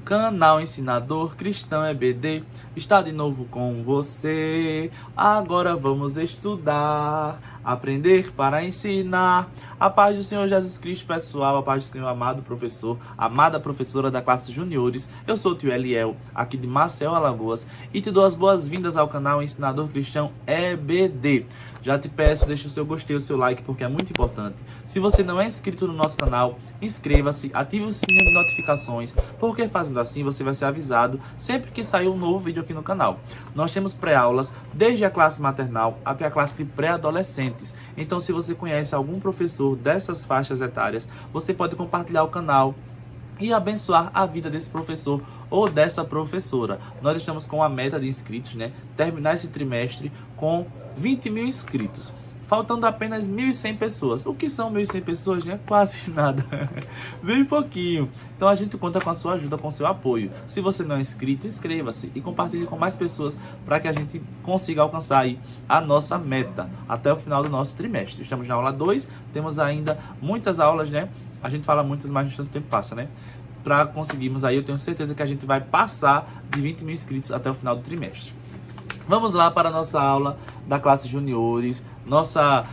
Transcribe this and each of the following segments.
Canal Ensinador Cristão EBD está de novo com você. Agora vamos estudar, aprender para ensinar. A paz do Senhor Jesus Cristo, pessoal. A paz do Senhor, amado professor, amada professora da classe Juniores. Eu sou o tio Eliel, aqui de Maceió, Alagoas, e te dou as boas-vindas ao canal Ensinador Cristão EBD. Já te peço, deixe o seu gostei, o seu like, porque é muito importante. Se você não é inscrito no nosso canal, inscreva-se, ative o sininho de notificações, porque fazendo assim você vai ser avisado sempre que sair um novo vídeo aqui no canal. Nós temos pré-aulas desde a classe maternal até a classe de pré-adolescentes. Então, se você conhece algum professor dessas faixas etárias, você pode compartilhar o canal e abençoar a vida desse professor ou dessa professora. Nós estamos com a meta de inscritos, né? Terminar esse trimestre com 20 mil inscritos. Faltando apenas 1.100 pessoas. O que são 1.100 pessoas, né? Quase nada. Bem pouquinho. Então a gente conta com a sua ajuda, com o seu apoio. Se você não é inscrito, inscreva-se e compartilhe com mais pessoas para que a gente consiga alcançar aí a nossa meta até o final do nosso trimestre. Estamos na aula 2, temos ainda muitas aulas, né? A gente fala muitas, mas no tempo passa, né? Para conseguirmos aí, eu tenho certeza que a gente vai passar de 20 mil inscritos até o final do trimestre. Vamos lá para a nossa aula da classe Juniores, nossa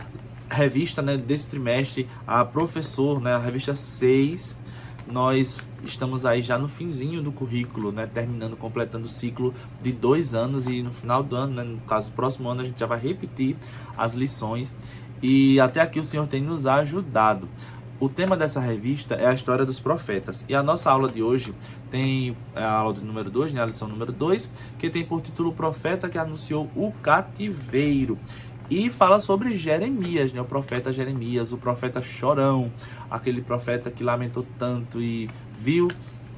revista, né, desse trimestre, a Professor, né, a revista 6. Nós estamos aí já no finzinho do currículo, né, terminando, completando o ciclo de 2 anos, e no final do ano, né, no caso, próximo ano, a gente já vai repetir as lições, e até aqui o Senhor tem nos ajudado. O tema dessa revista é a história dos profetas. E a nossa aula de hoje tem a aula do número 2, né, a lição número 2, que tem por título o profeta que anunciou o cativeiro. E fala sobre Jeremias, né, o profeta Jeremias, o profeta chorão, aquele profeta que lamentou tanto e viu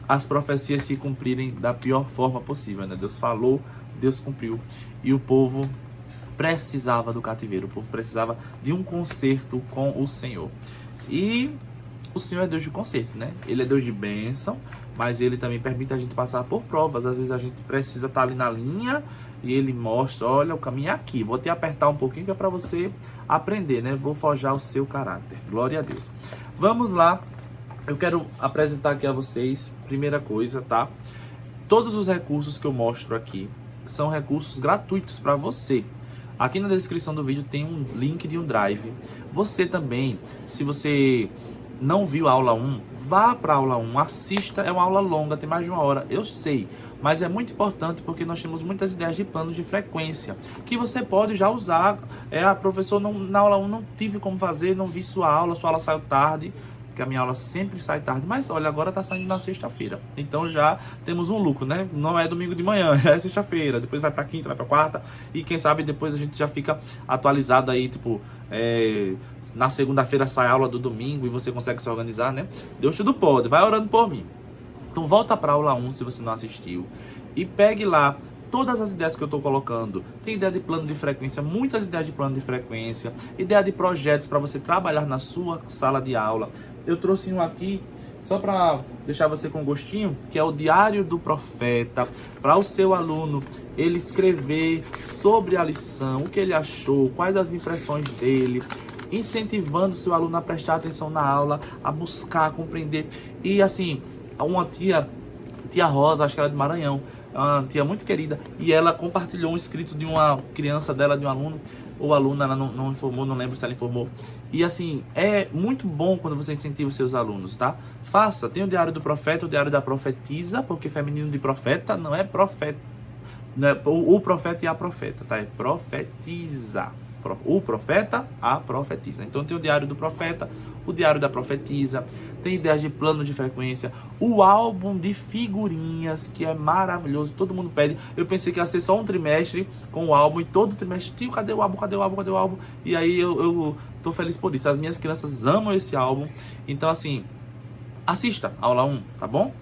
as profecias se cumprirem da pior forma possível, né? Deus falou, Deus cumpriu. E o povo precisava do cativeiro, o povo precisava de um conserto com o Senhor. E o Senhor é Deus de conserto, né? Ele é Deus de bênção, mas Ele também permite a gente passar por provas. Às vezes a gente precisa estar ali na linha e Ele mostra, olha, o caminho é aqui. Vou te apertar um pouquinho que é para você aprender, né? Vou forjar o seu caráter. Glória a Deus. Vamos lá. Eu quero apresentar aqui a vocês, primeira coisa, tá? Todos os recursos que eu mostro aqui são recursos gratuitos para você. Aqui na descrição do vídeo tem um link de um drive. Você também, se você não viu a aula 1, vá para a aula 1, assista, é uma aula longa, tem mais de 1 hora, eu sei. Mas é muito importante porque nós temos muitas ideias de planos de frequência que você pode já usar. A professora na aula 1 não tive como fazer, não vi sua aula saiu tarde, que a minha aula sempre sai tarde, mas olha, agora tá saindo na sexta-feira, então já temos um lucro, né? Não é domingo de manhã, é sexta-feira, depois vai pra quinta, vai pra quarta, e quem sabe depois a gente já fica atualizado aí, tipo, na segunda-feira sai a aula do domingo e você consegue se organizar, né? Deus tudo pode, vai orando por mim. Então volta pra aula 1 se você não assistiu e pegue lá todas as ideias que eu estou colocando. Tem ideia de plano de frequência, muitas ideias de plano de frequência, ideia de projetos para você trabalhar na sua sala de aula. Eu trouxe um aqui só para deixar você com gostinho, que é o Diário do Profeta, para o seu aluno ele escrever sobre a lição, o que ele achou, quais as impressões dele, incentivando o seu aluno a prestar atenção na aula, a buscar, a compreender. E assim, uma tia Rosa, acho que ela é de Maranhão, uma tia muito querida, e ela compartilhou um escrito de uma criança dela, de um aluno, ou aluna, ela não informou, não lembro se ela informou. E assim, é muito bom quando você incentiva os seus alunos, tá? Faça, tem o Diário do Profeta, o Diário da Profetisa, porque feminino de profeta não é profeta, não é o profeta e a profeta, tá? É profetiza. O profeta, a profetisa. Então tem o Diário do Profeta, o Diário da Profetisa, tem ideias de plano de frequência, o álbum de figurinhas, que é maravilhoso, todo mundo pede. Eu pensei que ia ser só um trimestre com o álbum, e todo trimestre, tio, cadê o álbum, cadê o álbum, cadê o álbum? E aí eu tô feliz por isso, as minhas crianças amam esse álbum. Então assim, assista a aula 1, tá bom?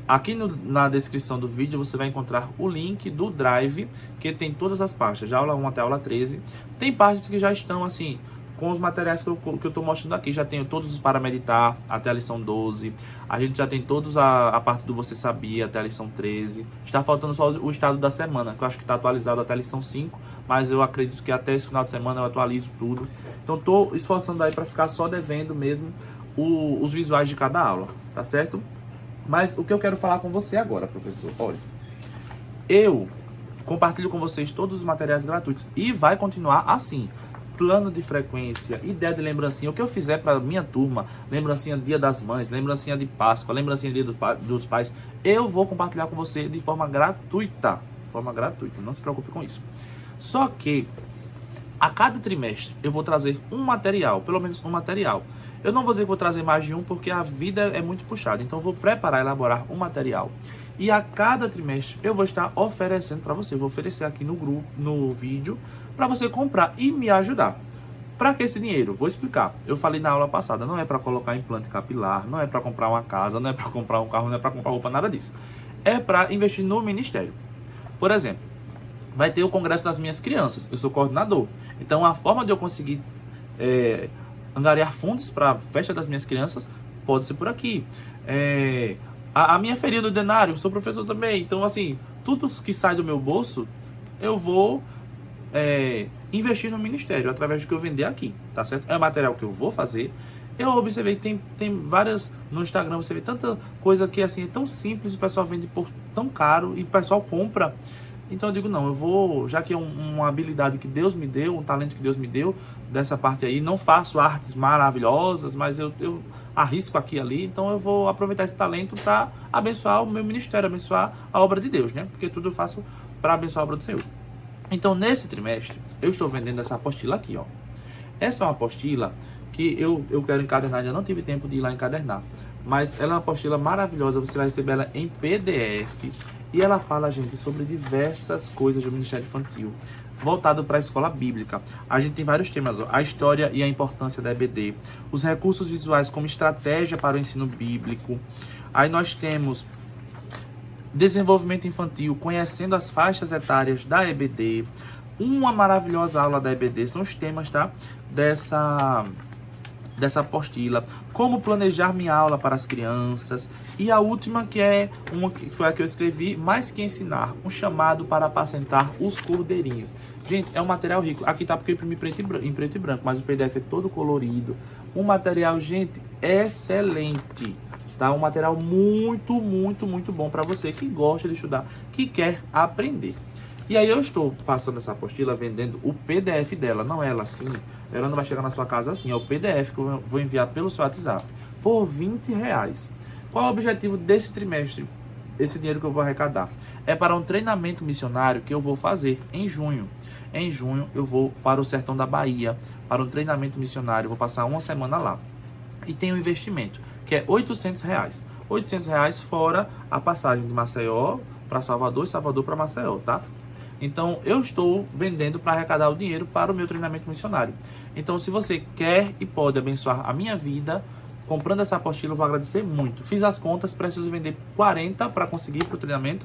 Aqui na descrição do vídeo você vai encontrar o link do Drive, que tem todas as pastas, de aula 1 até a aula 13. Tem pastas que já estão assim, com os materiais que eu estou mostrando aqui. Já tenho todos os para meditar até a lição 12. A gente já tem todos a parte do Você Sabia até a lição 13. Está faltando só o estado da semana, que eu acho que está atualizado até a lição 5. Mas eu acredito que até esse final de semana eu atualizo tudo. Então estou esforçando aí para ficar só devendo mesmo os visuais de cada aula, tá certo? Mas o que eu quero falar com você agora, professor, olha, eu compartilho com vocês todos os materiais gratuitos e vai continuar assim. Plano de frequência, ideia de lembrancinha, o que eu fizer para minha turma, lembrancinha Dia das Mães, lembrancinha de Páscoa, lembrancinha Dia dos Pais, eu vou compartilhar com você de forma gratuita, não se preocupe com isso. Só que a cada trimestre eu vou trazer um material, pelo menos um material. Eu não vou dizer que vou trazer mais de um, porque a vida é muito puxada. Então eu vou preparar, elaborar um material. E a cada trimestre eu vou estar oferecendo para você. Eu vou oferecer aqui no grupo, no vídeo, para você comprar e me ajudar. Para que esse dinheiro? Vou explicar. Eu falei na aula passada, não é para colocar implante capilar, não é para comprar uma casa, não é para comprar um carro, não é para comprar roupa, nada disso. É para investir no ministério. Por exemplo, vai ter o congresso das minhas crianças. Eu sou coordenador. Então a forma de eu conseguir angariar fundos para a festa das minhas crianças pode ser por aqui. A minha feria do denário, eu sou professor também. Então, assim, tudo que sai do meu bolso, eu vou investir no ministério, através do que eu vender aqui, tá certo? É material que eu vou fazer. Eu observei que tem várias, no Instagram você vê tanta coisa que assim é tão simples, o pessoal vende por tão caro e o pessoal compra. Então eu digo, não, eu vou, já que é uma habilidade que Deus me deu, um talento que Deus me deu, dessa parte aí, não faço artes maravilhosas, mas eu arrisco aqui e ali, então eu vou aproveitar esse talento para abençoar o meu ministério, abençoar a obra de Deus, né? Porque tudo eu faço para abençoar a obra do Senhor. Então, nesse trimestre, eu estou vendendo essa apostila aqui, ó. Essa é uma apostila que eu quero encadernar, ainda não tive tempo de ir lá encadernar, mas ela é uma apostila maravilhosa, você vai receber ela em PDF, e ela fala, gente, sobre diversas coisas do Ministério Infantil, voltado para a escola bíblica. A gente tem vários temas, ó, a história e a importância da EBD, os recursos visuais como estratégia para o ensino bíblico. Aí nós temos desenvolvimento infantil, conhecendo as faixas etárias da EBD. Uma maravilhosa aula da EBD, são os temas, tá? Dessa apostila. Como planejar minha aula para as crianças. E a última, que foi a que eu escrevi, mais que ensinar, um chamado para apacentar os cordeirinhos. Gente, é um material rico. Aqui tá porque eu imprimi em preto e branco, mas o PDF é todo colorido. Um material, gente, excelente. Tá? Um material muito, muito, muito bom para você que gosta de estudar, que quer aprender. E aí eu estou passando essa apostila, vendendo o PDF dela, não ela assim, ela não vai chegar na sua casa assim, é o PDF que eu vou enviar pelo seu WhatsApp, por R$20. Qual é o objetivo desse trimestre? Esse dinheiro que eu vou arrecadar é para um treinamento missionário que eu vou fazer em junho. Em junho eu vou para o sertão da Bahia, para um treinamento missionário, vou passar uma semana lá. E tem um investimento, que é R$800. R$800 fora a passagem de Maceió para Salvador e Salvador para Maceió, tá? Então, eu estou vendendo para arrecadar o dinheiro para o meu treinamento missionário. Então, se você quer e pode abençoar a minha vida, comprando essa apostila, eu vou agradecer muito. Fiz as contas, preciso vender 40 para conseguir para o treinamento.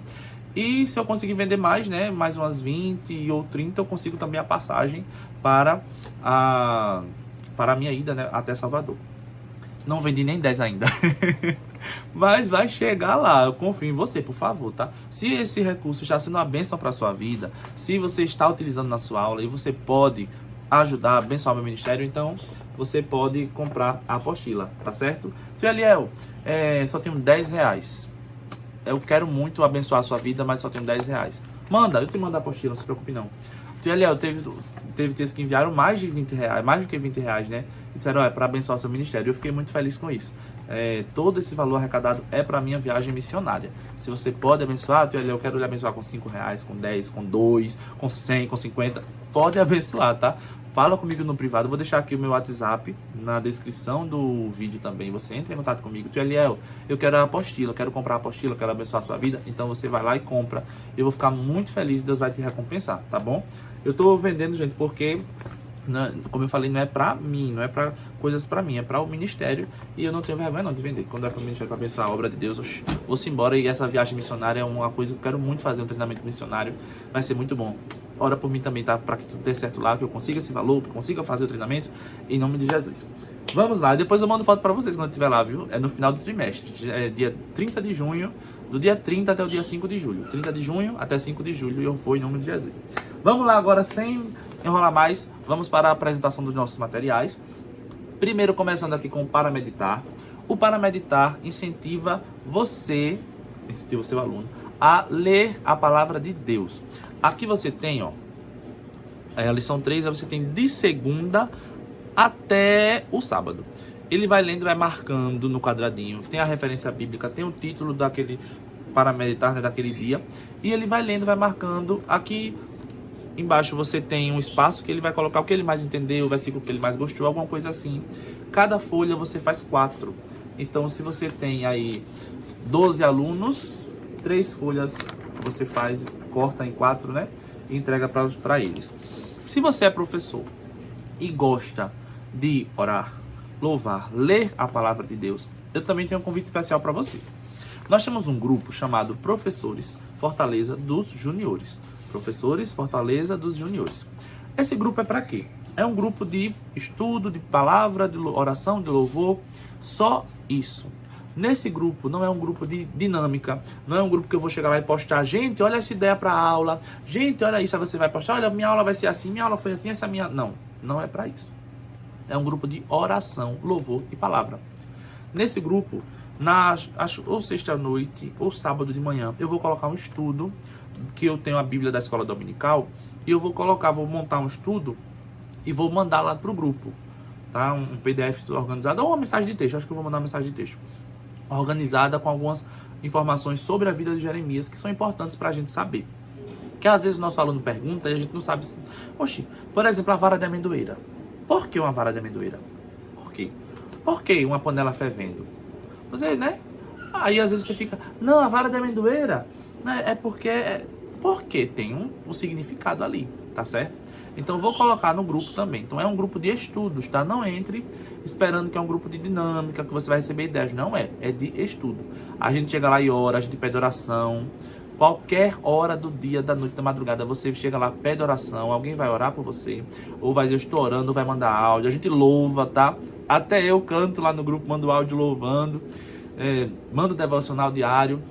E se eu conseguir vender mais, né, mais umas 20 ou 30, eu consigo também a passagem para a minha ida, né, até Salvador. Não vendi nem 10 ainda. Mas vai chegar lá. Eu confio em você, por favor, tá? Se esse recurso está sendo uma bênção para a sua vida, se você está utilizando na sua aula e você pode ajudar a abençoar meu ministério, então você pode comprar a apostila, tá certo? Tio Eliel, só tenho R$10. Eu quero muito abençoar a sua vida, mas só tenho R$10. Manda, eu te mando a apostila, não se preocupe não. Tio Eliel, teve que enviaram mais de R$20, mais do que R$20, né? E disseram, é para abençoar seu ministério. Eu fiquei muito feliz com isso. Todo esse valor arrecadado é para minha viagem missionária. Se você pode abençoar, Tio Eliel, eu quero lhe abençoar com R$5, com 10, com 2, com 100, com 50. Pode abençoar, tá? Fala comigo no privado, vou deixar aqui o meu WhatsApp na descrição do vídeo também. Você entra em contato comigo. Tio Eliel, eu quero a apostila, eu quero comprar a apostila, eu quero abençoar a sua vida. Então você vai lá e compra. Eu vou ficar muito feliz, Deus vai te recompensar, tá bom? Eu tô vendendo, gente, porque, como eu falei, não é pra mim, não é pra coisas pra mim, é pra o ministério. E eu não tenho vergonha não de vender. Quando é pro ministério, pra abençoar a obra de Deus, eu vou-se embora. E essa viagem missionária é uma coisa que eu quero muito fazer, um treinamento missionário. Vai ser muito bom. Ora por mim também, tá? Pra que tudo dê certo lá, que eu consiga esse valor, que eu consiga fazer o treinamento, em nome de Jesus. Vamos lá, depois eu mando foto pra vocês quando eu estiver lá, viu? É no final do trimestre, é dia 30 de junho, do dia 30 até o dia 5 de julho. 30 de junho até 5 de julho, e eu vou em nome de Jesus. Vamos lá agora, sem enrolar mais, vamos para a apresentação dos nossos materiais. Primeiro, começando aqui com o Para Meditar. O Para Meditar incentiva o seu aluno, a ler a palavra de Deus. Aqui você tem, ó, a lição 3, você tem de segunda até o sábado. Ele vai lendo, vai marcando no quadradinho, tem a referência bíblica, tem o título daquele Para Meditar, né, daquele dia, e ele vai lendo, vai marcando. Aqui embaixo você tem um espaço que ele vai colocar o que ele mais entendeu, o versículo que ele mais gostou, alguma coisa assim. Cada folha você faz 4. Então, se você tem aí 12 alunos, 3 folhas você faz, corta em 4, né? E entrega para eles. Se você é professor e gosta de orar, louvar, ler a palavra de Deus, eu também tenho um convite especial para você. Nós temos um grupo chamado Professores Fortaleza dos Juniores. Professores Fortaleza dos Juniores. Esse grupo é para quê? É um grupo de estudo, de palavra, de oração, de louvor, só isso. Nesse grupo não é um grupo de dinâmica, não é um grupo que eu vou chegar lá e postar, gente, olha essa ideia para aula, gente, olha isso, aí você vai postar, olha, minha aula vai ser assim, minha aula foi assim, essa minha... Não, não é para isso. É um grupo de oração, louvor e palavra. Nesse grupo, ou sexta-noite ou sábado de manhã, eu vou colocar um estudo, que eu tenho a Bíblia da Escola Dominical, e eu vou montar um estudo e vou mandar lá pro grupo, tá? Um PDF organizado, ou uma mensagem de texto, acho que eu vou mandar uma mensagem de texto organizada com algumas informações sobre a vida de Jeremias que são importantes para a gente saber. Que às vezes o nosso aluno pergunta e a gente não sabe se... Oxi, por exemplo, a vara de amendoeira. Por que uma vara de amendoeira? Por quê? Por que uma panela fervendo? Você, né? Aí às vezes você fica, não, a vara de amendoeira, né, é porque tem um significado ali, tá certo? Então, vou colocar no grupo também. Então, é um grupo de estudos, tá? Não entre esperando que é um grupo de dinâmica, que você vai receber ideias. Não é. É de estudo. A gente chega lá e ora, a gente pede oração. Qualquer hora do dia, da noite, da madrugada, você chega lá, pede oração. Alguém vai orar por você. Ou vai dizer, eu estou orando, ou vai mandar áudio. A gente louva, tá? Até eu canto lá no grupo, mando áudio louvando. Mando devocional diário.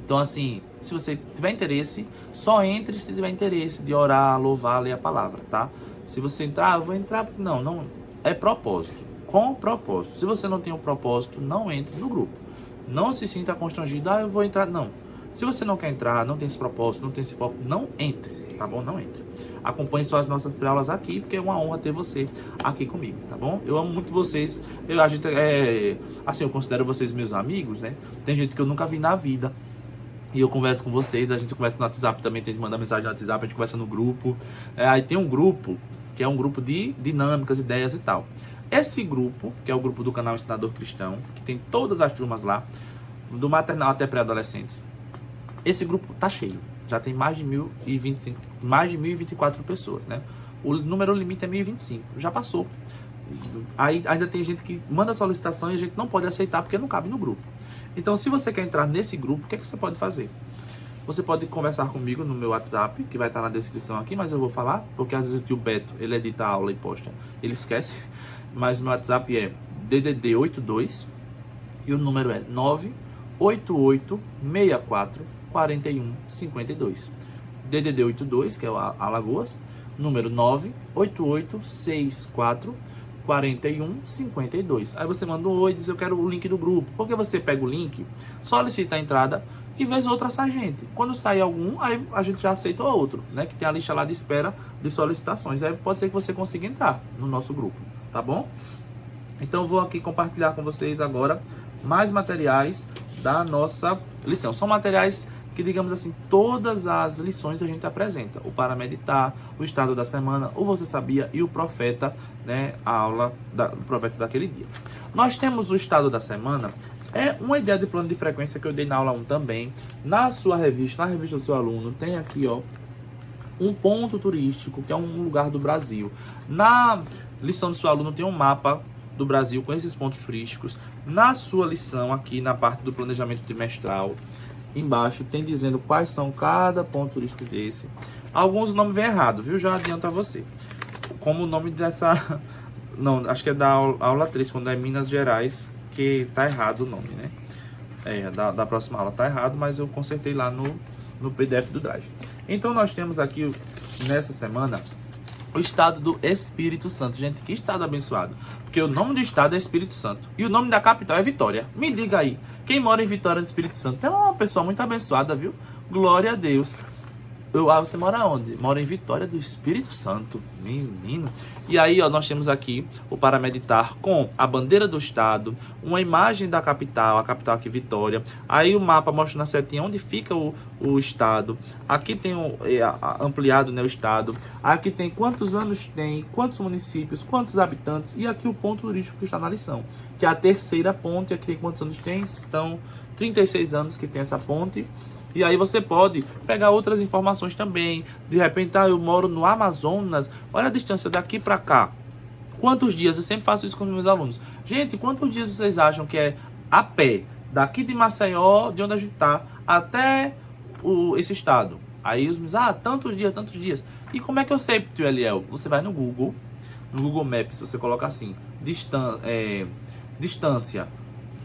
Então, assim, se você tiver interesse, só entre se tiver interesse de orar, louvar, ler a palavra, tá? Se você entrar, eu vou entrar... Não, é propósito, com propósito. Se você não tem um propósito, não entre no grupo. Não se sinta constrangido, eu vou entrar, não. Se você não quer entrar, não tem esse propósito, não tem esse foco, não entre, tá bom? Não entre. Acompanhe só as nossas aulas aqui, porque é uma honra ter você aqui comigo, tá bom? Eu amo muito vocês, assim, eu considero vocês meus amigos, né? Tem gente que eu nunca vi na vida, e eu converso com vocês, a gente conversa no WhatsApp também, tem que mandar mensagem no WhatsApp, a gente conversa no grupo. Aí tem um grupo, que é um grupo de dinâmicas, ideias e tal. Esse grupo, que é o grupo do canal Ensinador Cristão, que tem todas as turmas lá, do maternal até pré-adolescentes. Esse grupo tá cheio, já tem mais de 1.024 pessoas, né? O número limite é 1.025, já passou. Aí ainda tem gente que manda solicitação e a gente não pode aceitar porque não cabe no grupo. Então, se você quer entrar nesse grupo, o que é que você pode fazer? Você pode conversar comigo no meu WhatsApp, que vai estar na descrição aqui, mas eu vou falar, porque às vezes o tio Beto, ele edita a aula e posta, ele esquece. Mas o meu WhatsApp é DDD 82 e o número é 988644152. DDD 82, que é o Alagoas, número 988644152. Aí você manda um oi e diz, eu quero o link do grupo. Porque você pega o link, solicita a entrada e vez outra sai gente. Quando sai algum, aí a gente já aceita o outro, né? Que tem a lista lá de espera de solicitações. Aí pode ser que você consiga entrar no nosso grupo, tá bom? Então eu vou aqui compartilhar com vocês agora mais materiais da nossa lição. São materiais que, digamos assim, todas as lições a gente apresenta. O Para Meditar, o Estado da Semana, o Você Sabia e o Profeta, né? A aula do Profeta daquele dia. Nós temos o Estado da Semana, é uma ideia de plano de frequência que eu dei na aula 1 também. Na sua revista, na revista do seu aluno, tem aqui, ó, um ponto turístico, que é um lugar do Brasil. Na lição do seu aluno tem um mapa do Brasil com esses pontos turísticos. Na sua lição, aqui na parte do planejamento trimestral, embaixo tem dizendo quais são cada ponto turístico desse. Alguns o nome vem errado, viu? Já adianto a você. Como o nome dessa... Não, acho que é da aula 3, quando é Minas Gerais, que tá errado o nome, né? Da próxima aula tá errado, mas eu consertei lá no PDF do Drive. Então nós temos aqui, nessa semana, o estado do Espírito Santo. Gente, que estado abençoado. Porque o nome do estado é Espírito Santo. E o nome da capital é Vitória. Me diga aí, quem mora em Vitória do Espírito Santo é uma pessoa muito abençoada, viu? Glória a Deus. Você mora onde? Mora em Vitória do Espírito Santo. Menino. E aí, ó, nós temos aqui o para meditar com a bandeira do estado, uma imagem da capital, a capital aqui, Vitória. Aí o mapa mostra na setinha onde fica o estado. Aqui tem ampliado, né, o estado. Aqui tem quantos anos tem, quantos municípios, quantos habitantes. E aqui o ponto turístico que está na lição, que é a terceira ponte. Aqui tem quantos anos tem? São 36 anos que tem essa ponte. E aí você pode pegar outras informações também. De repente, eu moro no Amazonas. Olha a distância daqui para cá. Quantos dias? Eu sempre faço isso com os meus alunos. Gente, quantos dias vocês acham que é a pé? Daqui de Maceió, de onde a gente tá, até esse estado. Aí os meus, tantos dias. E como é que eu sei, tio Eliel? Você vai no Google Maps, você coloca assim, distância,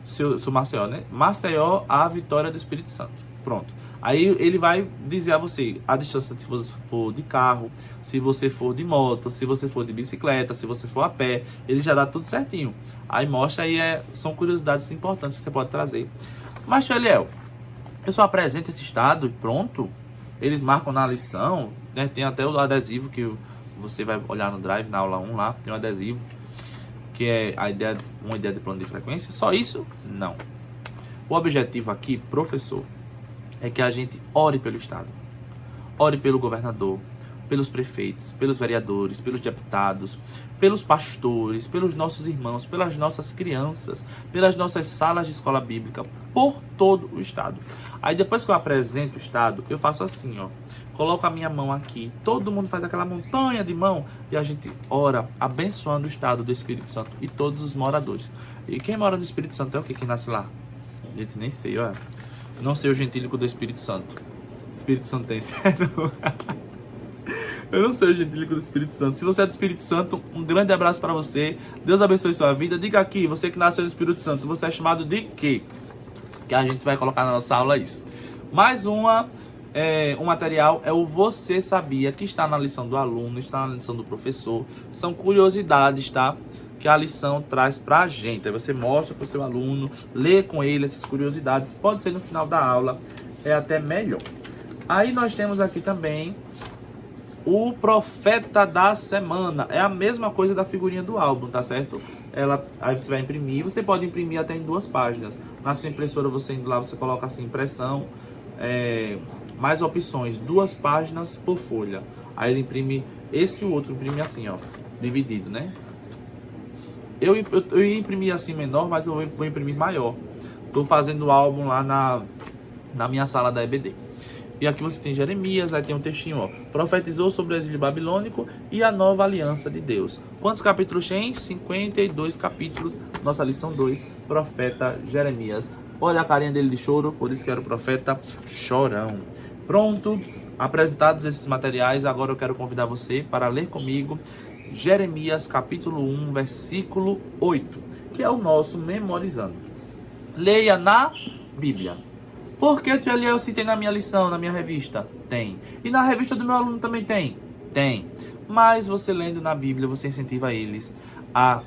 sou Maceió, né? Maceió a Vitória do Espírito Santo. Pronto. Aí ele vai dizer a você a distância, se você for de carro, se você for de moto, se você for de bicicleta, se você for a pé. Ele já dá tudo certinho. Aí mostra aí, são curiosidades importantes que você pode trazer. Mas, Eliel, eu só apresento esse estado e pronto. Eles marcam na lição, né? Tem até o adesivo que você vai olhar no Drive, na aula 1 lá, tem um adesivo, que é uma ideia de plano de frequência. Só isso? Não. O objetivo aqui, professor, é que a gente ore pelo estado, ore pelo governador, pelos prefeitos, pelos vereadores, pelos deputados, pelos pastores, pelos nossos irmãos, pelas nossas crianças, pelas nossas salas de escola bíblica, por todo o estado. Aí depois que eu apresento o estado, eu faço assim, ó, coloco a minha mão aqui, todo mundo faz aquela montanha de mão e a gente ora abençoando o estado do Espírito Santo e todos os moradores. E quem mora no Espírito Santo é o que? Quem nasce lá? Gente, nem sei, ó. Não sei o gentílico do Espírito Santo. Espírito Santense. Eu não sei o gentílico do Espírito Santo. Se você é do Espírito Santo, um grande abraço para você. Deus abençoe sua vida. Diga aqui, você que nasceu no Espírito Santo, você é chamado de quê? Que a gente vai colocar na nossa aula isso. Mais um material é o Você Sabia, que está na lição do aluno, está na lição do professor. São curiosidades, tá? Que a lição traz pra gente. Aí você mostra pro seu aluno, lê com ele essas curiosidades. Pode ser no final da aula, é até melhor. Aí nós temos aqui também o Profeta da Semana. É a mesma coisa da figurinha do álbum, tá certo? Aí você vai imprimir. Você pode imprimir até em 2 páginas. Na sua impressora, você indo lá, você coloca assim, impressão, mais opções, 2 páginas por folha. Aí ele imprime esse e o outro, imprime assim, ó, dividido, né? Eu ia imprimir assim menor, mas eu vou imprimir maior. Estou fazendo o álbum lá na minha sala da EBD. E aqui você tem Jeremias, aí tem um textinho, ó. Profetizou sobre o exílio babilônico e a nova aliança de Deus. Quantos capítulos tem? 52 capítulos. Nossa lição 2, profeta Jeremias. Olha a carinha dele de choro, por isso que era o profeta chorão. Pronto, apresentados esses materiais, agora eu quero convidar você para ler comigo Jeremias capítulo 1, versículo 8, que é o nosso memorizando. Leia na Bíblia. Por que, tio Eliel, eu citei na minha lição, na minha revista? Tem. E na revista do meu aluno também tem? Tem. Mas você lendo na Bíblia, você incentiva eles a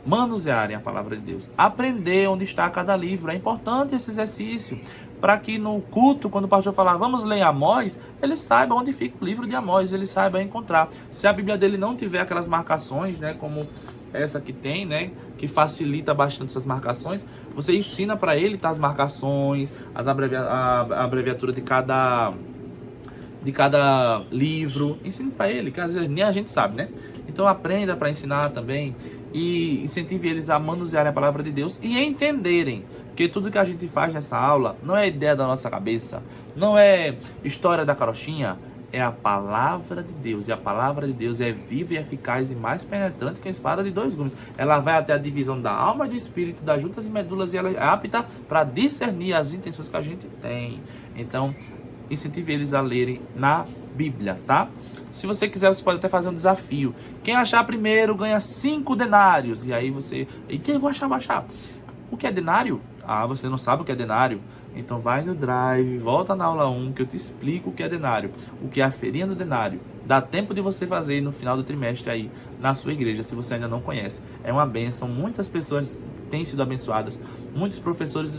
manusearem a palavra de Deus. Aprender onde está cada livro. É importante esse exercício, para que no culto, quando o pastor falar, vamos ler Amós, ele saiba onde fica o livro de Amós, ele saiba encontrar. Se a Bíblia dele não tiver aquelas marcações, né, como essa que tem, né, que facilita bastante essas marcações, você ensina para ele, tá, as marcações, a abreviatura de cada livro, ensine para ele, que às vezes nem a gente sabe, né? Então aprenda para ensinar também e incentive eles a manusearem a palavra de Deus e entenderem que tudo que a gente faz nessa aula não é ideia da nossa cabeça, não é história da carochinha, é a palavra de Deus. E a palavra de Deus é viva e eficaz e mais penetrante que a espada de 2 gumes. Ela vai até a divisão da alma e do espírito, das juntas e medulas, e ela é apta para discernir as intenções que a gente tem. Então, incentive eles a lerem na Bíblia, tá? Se você quiser, você pode até fazer um desafio. Quem achar primeiro ganha 5 denários. E aí você... E quem eu vou achar? O que é denário? Ah, você não sabe o que é denário? Então vai no Drive, volta na aula 1 que eu te explico o que é denário, o que é a feirinha do denário. Dá tempo de você fazer no final do trimestre aí na sua igreja, se você ainda não conhece. É uma bênção, muitas pessoas têm sido abençoadas, muitos professores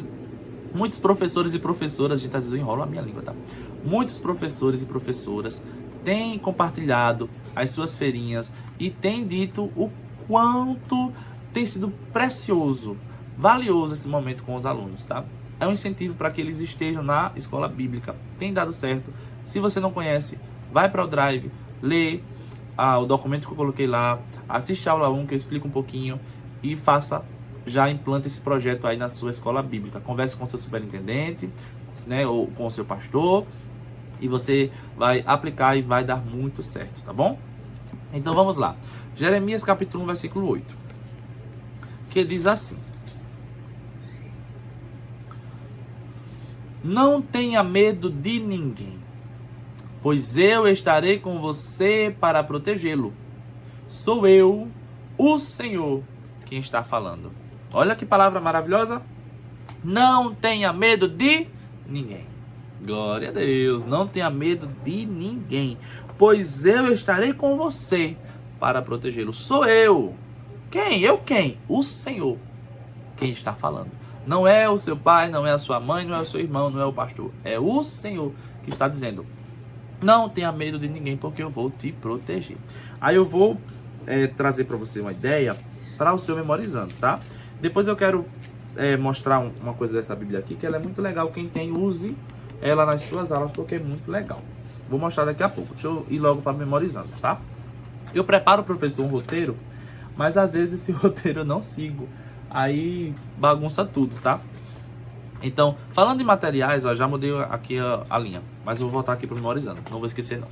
e professoras, gente, às vezes eu enrolo a minha língua, tá? Muitos professores e professoras têm compartilhado as suas feirinhas e têm dito o quanto tem sido precioso, valioso esse momento com os alunos, tá? É um incentivo para que eles estejam na escola bíblica. Tem dado certo. Se você não conhece, vai para o Drive, lê o documento que eu coloquei lá, assiste a aula 1 que eu explico um pouquinho e já implanta esse projeto aí na sua escola bíblica. Converse com o seu superintendente, né, ou com o seu pastor, e você vai aplicar e vai dar muito certo, tá bom? Então vamos lá. Jeremias capítulo 1, versículo 8, que diz assim: não tenha medo de ninguém, pois eu estarei com você para protegê-lo. Sou eu, o Senhor, quem está falando. Olha que palavra maravilhosa. Não tenha medo de ninguém. Glória a Deus. Não tenha medo de ninguém, pois eu estarei com você para protegê-lo. Sou eu. Quem? Eu quem? O Senhor, quem está falando. Não é o seu pai, não é a sua mãe, não é o seu irmão, não é o pastor. É o Senhor que está dizendo: não tenha medo de ninguém, porque eu vou te proteger. Aí eu vou trazer para você uma ideia para o seu memorizando, tá? Depois eu quero mostrar uma coisa dessa Bíblia aqui, que ela é muito legal. Quem tem, use ela nas suas aulas, porque é muito legal. Vou mostrar daqui a pouco. Deixa eu ir logo para memorizando, tá? Eu preparo, professor, um roteiro, mas às vezes esse roteiro eu não sigo. Aí bagunça tudo, tá? Então, falando em materiais, ó, já mudei aqui a linha, mas eu vou voltar aqui para memorizando, não vou esquecer não.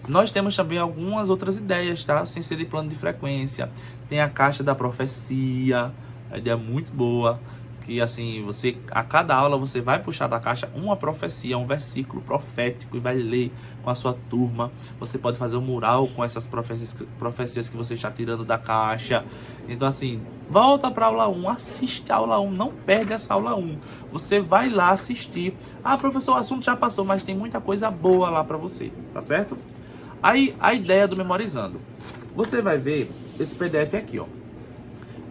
Nós temos também algumas outras ideias, tá? Sem ser de plano de frequência. Tem a caixa da profecia, a ideia muito boa, que assim, você, a cada aula você vai puxar da caixa uma profecia, um versículo profético e vai ler com a sua turma. Você pode fazer um mural com essas profecias que você está tirando da caixa. Então assim, volta para a aula 1, assiste a aula 1, não perde essa aula 1. Você vai lá assistir. Ah, professor, o assunto já passou, mas tem muita coisa boa lá para você, tá certo? Aí, a ideia do Memorizando. Você vai ver esse PDF aqui, ó.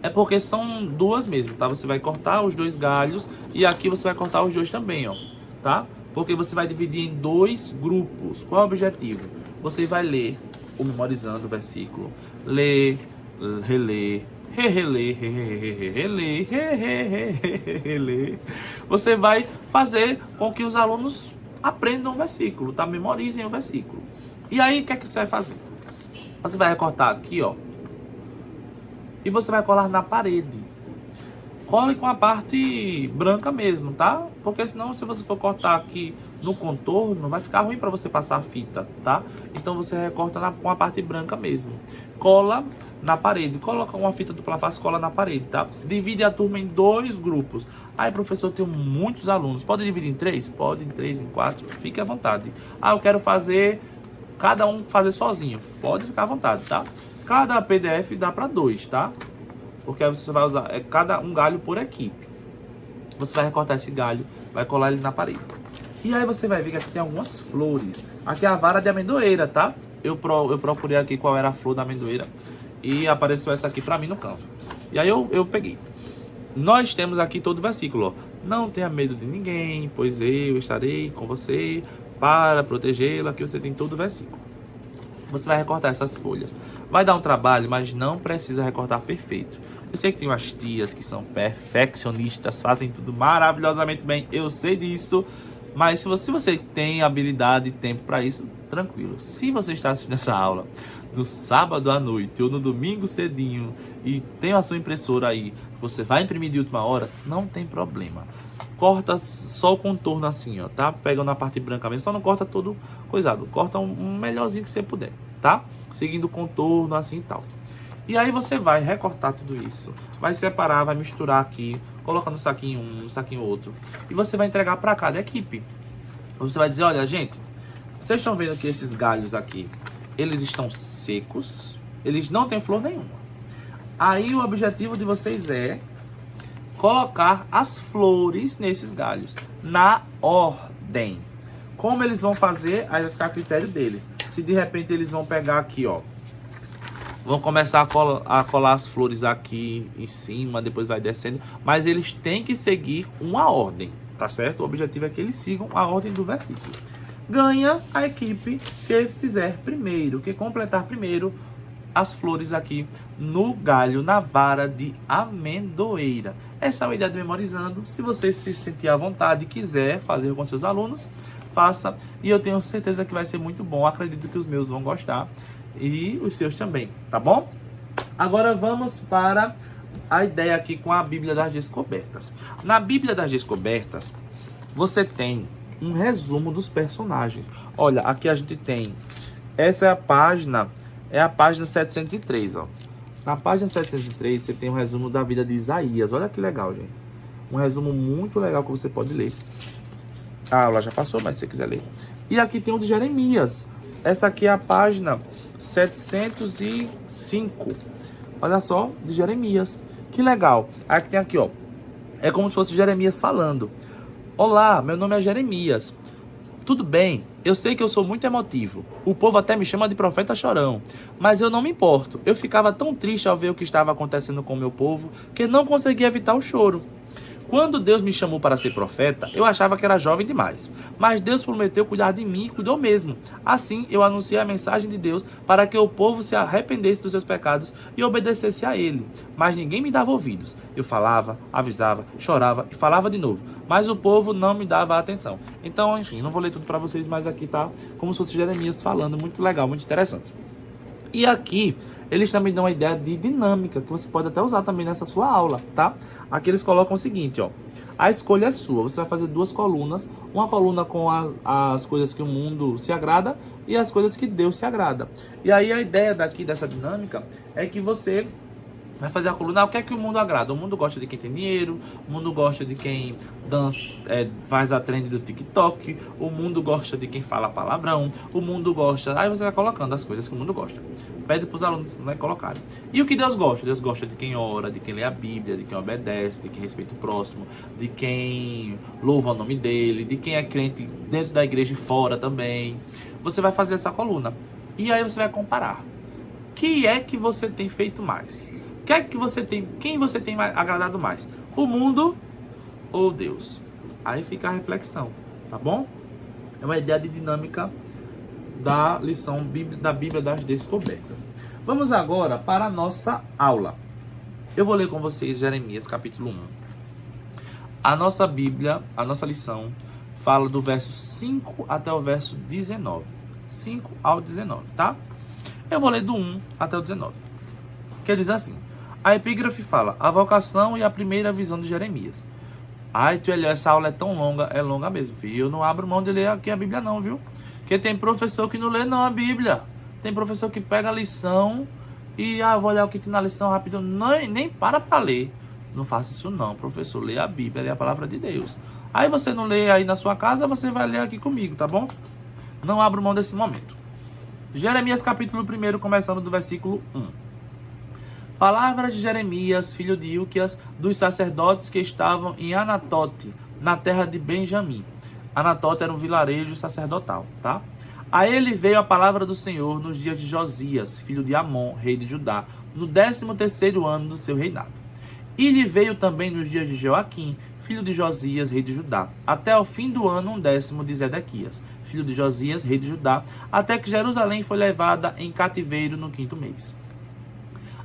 É porque são duas mesmo, tá? Você vai cortar os dois galhos e aqui você vai cortar os dois também, ó, tá? Porque você vai dividir em dois grupos. Qual é o objetivo? Você vai ler o Memorizando o versículo, ler, reler, reler, reler, reler. Você vai fazer com que os alunos aprendam o versículo, tá? Memorizem o versículo. E aí, o que é que você vai fazer? Você vai recortar aqui, ó, e você vai colar na parede. Cole com a parte branca mesmo, tá? Porque senão, se você for cortar aqui no contorno, vai ficar ruim para você passar a fita, tá? Então você recorta com a parte branca mesmo. Cola na parede. Coloca uma fita dupla face, cola na parede, tá? Divide a turma em dois grupos. Aí, professor, tem muitos alunos. Pode dividir em três? Pode, em três, em quatro. Fique à vontade. Ah, eu quero fazer... cada um fazer sozinho. Pode ficar à vontade, tá? Cada PDF dá para dois, tá? Porque aí você vai usar cada um galho por equipe. Você vai recortar esse galho, vai colar ele na parede. E aí você vai ver que aqui tem algumas flores. Aqui é a vara de amendoeira, tá? Eu procurei aqui qual era a flor da amendoeira e apareceu essa aqui para mim no canto. E aí eu peguei. Nós temos aqui todo o versículo, ó. Não tenha medo de ninguém, pois eu estarei com você para protegê-lo. Aqui você tem todo o versículo. Você vai recortar essas folhas. Vai dar um trabalho, mas não precisa recortar perfeito. Eu sei que tem umas tias que são perfeccionistas, fazem tudo maravilhosamente bem, eu sei disso. Mas se você tem habilidade e tempo para isso, tranquilo. Se você está assistindo essa aula no sábado à noite ou no domingo cedinho e tem a sua impressora aí, você vai imprimir de última hora, não tem problema. Corta só o contorno assim, ó, tá? Pega na parte branca mesmo, só não corta todo coisado. Corta um melhorzinho que você puder, tá? Seguindo o contorno assim e tal. E aí você vai recortar tudo isso, vai separar, vai misturar aqui, coloca no saquinho um, no saquinho outro. E você vai entregar para cada equipe. Você vai dizer, olha, gente, vocês estão vendo que esses galhos aqui, eles estão secos, eles não têm flor nenhuma. Aí o objetivo de vocês é colocar as flores nesses galhos, na ordem. Como eles vão fazer, aí vai ficar a critério deles. Se de repente eles vão pegar aqui, ó, vão começar a colar as flores aqui em cima, depois vai descendo, mas eles têm que seguir uma ordem, tá certo? O objetivo é que eles sigam a ordem do versículo. Ganha a equipe que fizer primeiro, que completar primeiro as flores aqui no galho, na vara de amendoeira. Essa é uma ideia de memorizando. Se você se sentir à vontade e quiser fazer com seus alunos, faça. E eu tenho certeza que vai ser muito bom. Acredito que os meus vão gostar e os seus também, tá bom? Agora vamos para a ideia aqui com a Bíblia das Descobertas. Na Bíblia das Descobertas, você tem um resumo dos personagens. Olha, aqui a gente tem, essa é a página 703, ó. Na página 703 você tem um resumo da vida de Isaías. Olha que legal, gente. Um resumo muito legal que você pode ler. A aula já passou, mas se você quiser ler. E aqui tem o de Jeremias. Essa aqui é a página 705. Olha só, de Jeremias. Que legal. Aqui tem aqui, ó. É como se fosse Jeremias falando. Olá, meu nome é Jeremias. Tudo bem, eu sei que eu sou muito emotivo. O povo até me chama de profeta chorão. Mas eu não me importo. Eu ficava tão triste ao ver o que estava acontecendo com o meu povo que não conseguia evitar o choro. Quando Deus me chamou para ser profeta, eu achava que era jovem demais. Mas Deus prometeu cuidar de mim e cuidou mesmo. Assim, eu anunciei a mensagem de Deus para que o povo se arrependesse dos seus pecados e obedecesse a Ele. Mas ninguém me dava ouvidos. Eu falava, avisava, chorava e falava de novo. Mas o povo não me dava atenção. Então, enfim, não vou ler tudo para vocês, mas aqui tá como se fosse Jeremias falando. Muito legal, muito interessante. E aqui, eles também dão uma ideia de dinâmica, que você pode até usar também nessa sua aula, tá? Aqui eles colocam o seguinte, ó. A escolha é sua. Você vai fazer duas colunas. Uma coluna com as coisas que o mundo se agrada e as coisas que Deus se agrada. E aí a ideia daqui dessa dinâmica é que você vai fazer a coluna, o que é que o mundo agrada? O mundo gosta de quem tem dinheiro, o mundo gosta de quem dança, faz a trend do TikTok, o mundo gosta de quem fala palavrão, o mundo gosta... Aí você vai colocando as coisas que o mundo gosta. Pede para os alunos, né, colocarem. E o que Deus gosta? Deus gosta de quem ora, de quem lê a Bíblia, de quem obedece, de quem respeita o próximo, de quem louva o nome dele, de quem é crente dentro da igreja e fora também. Você vai fazer essa coluna. E aí você vai comparar. Que é que você tem feito mais? Quem você tem agradado mais? O mundo ou Deus? Aí fica a reflexão, tá bom? É uma ideia de dinâmica da lição da Bíblia das Descobertas. Vamos agora para a nossa aula. Eu vou ler com vocês Jeremias capítulo 1. A nossa Bíblia, a nossa lição, fala do verso 5 até o verso 19. 5 ao 19, tá? Eu vou ler do 1 até o 19. Que diz assim: a epígrafe fala, a vocação e a primeira visão de Jeremias. Ai, Tuelio, essa aula é longa mesmo, filho. Eu não abro mão de ler aqui a Bíblia não, viu? Porque tem professor que não lê não a Bíblia. Tem professor que pega a lição e, vou olhar o que tem na lição rápido. Nem para ler. Não faça isso não, professor. Lê a Bíblia, lê a palavra de Deus. Aí você não lê aí na sua casa, você vai ler aqui comigo, tá bom? Não abro mão desse momento. Jeremias capítulo 1, começando do versículo 1. Palavras de Jeremias, filho de Ilquias, dos sacerdotes que estavam em Anatote, na terra de Benjamim. Anatote era um vilarejo sacerdotal, tá? A ele veio a palavra do Senhor nos dias de Josias, filho de Amon, rei de Judá, no 13º ano do seu reinado. E lhe veio também nos dias de Joaquim, filho de Josias, rei de Judá, até o fim do ano 10º de Zedequias, filho de Josias, rei de Judá, até que Jerusalém foi levada em cativeiro no 5º mês.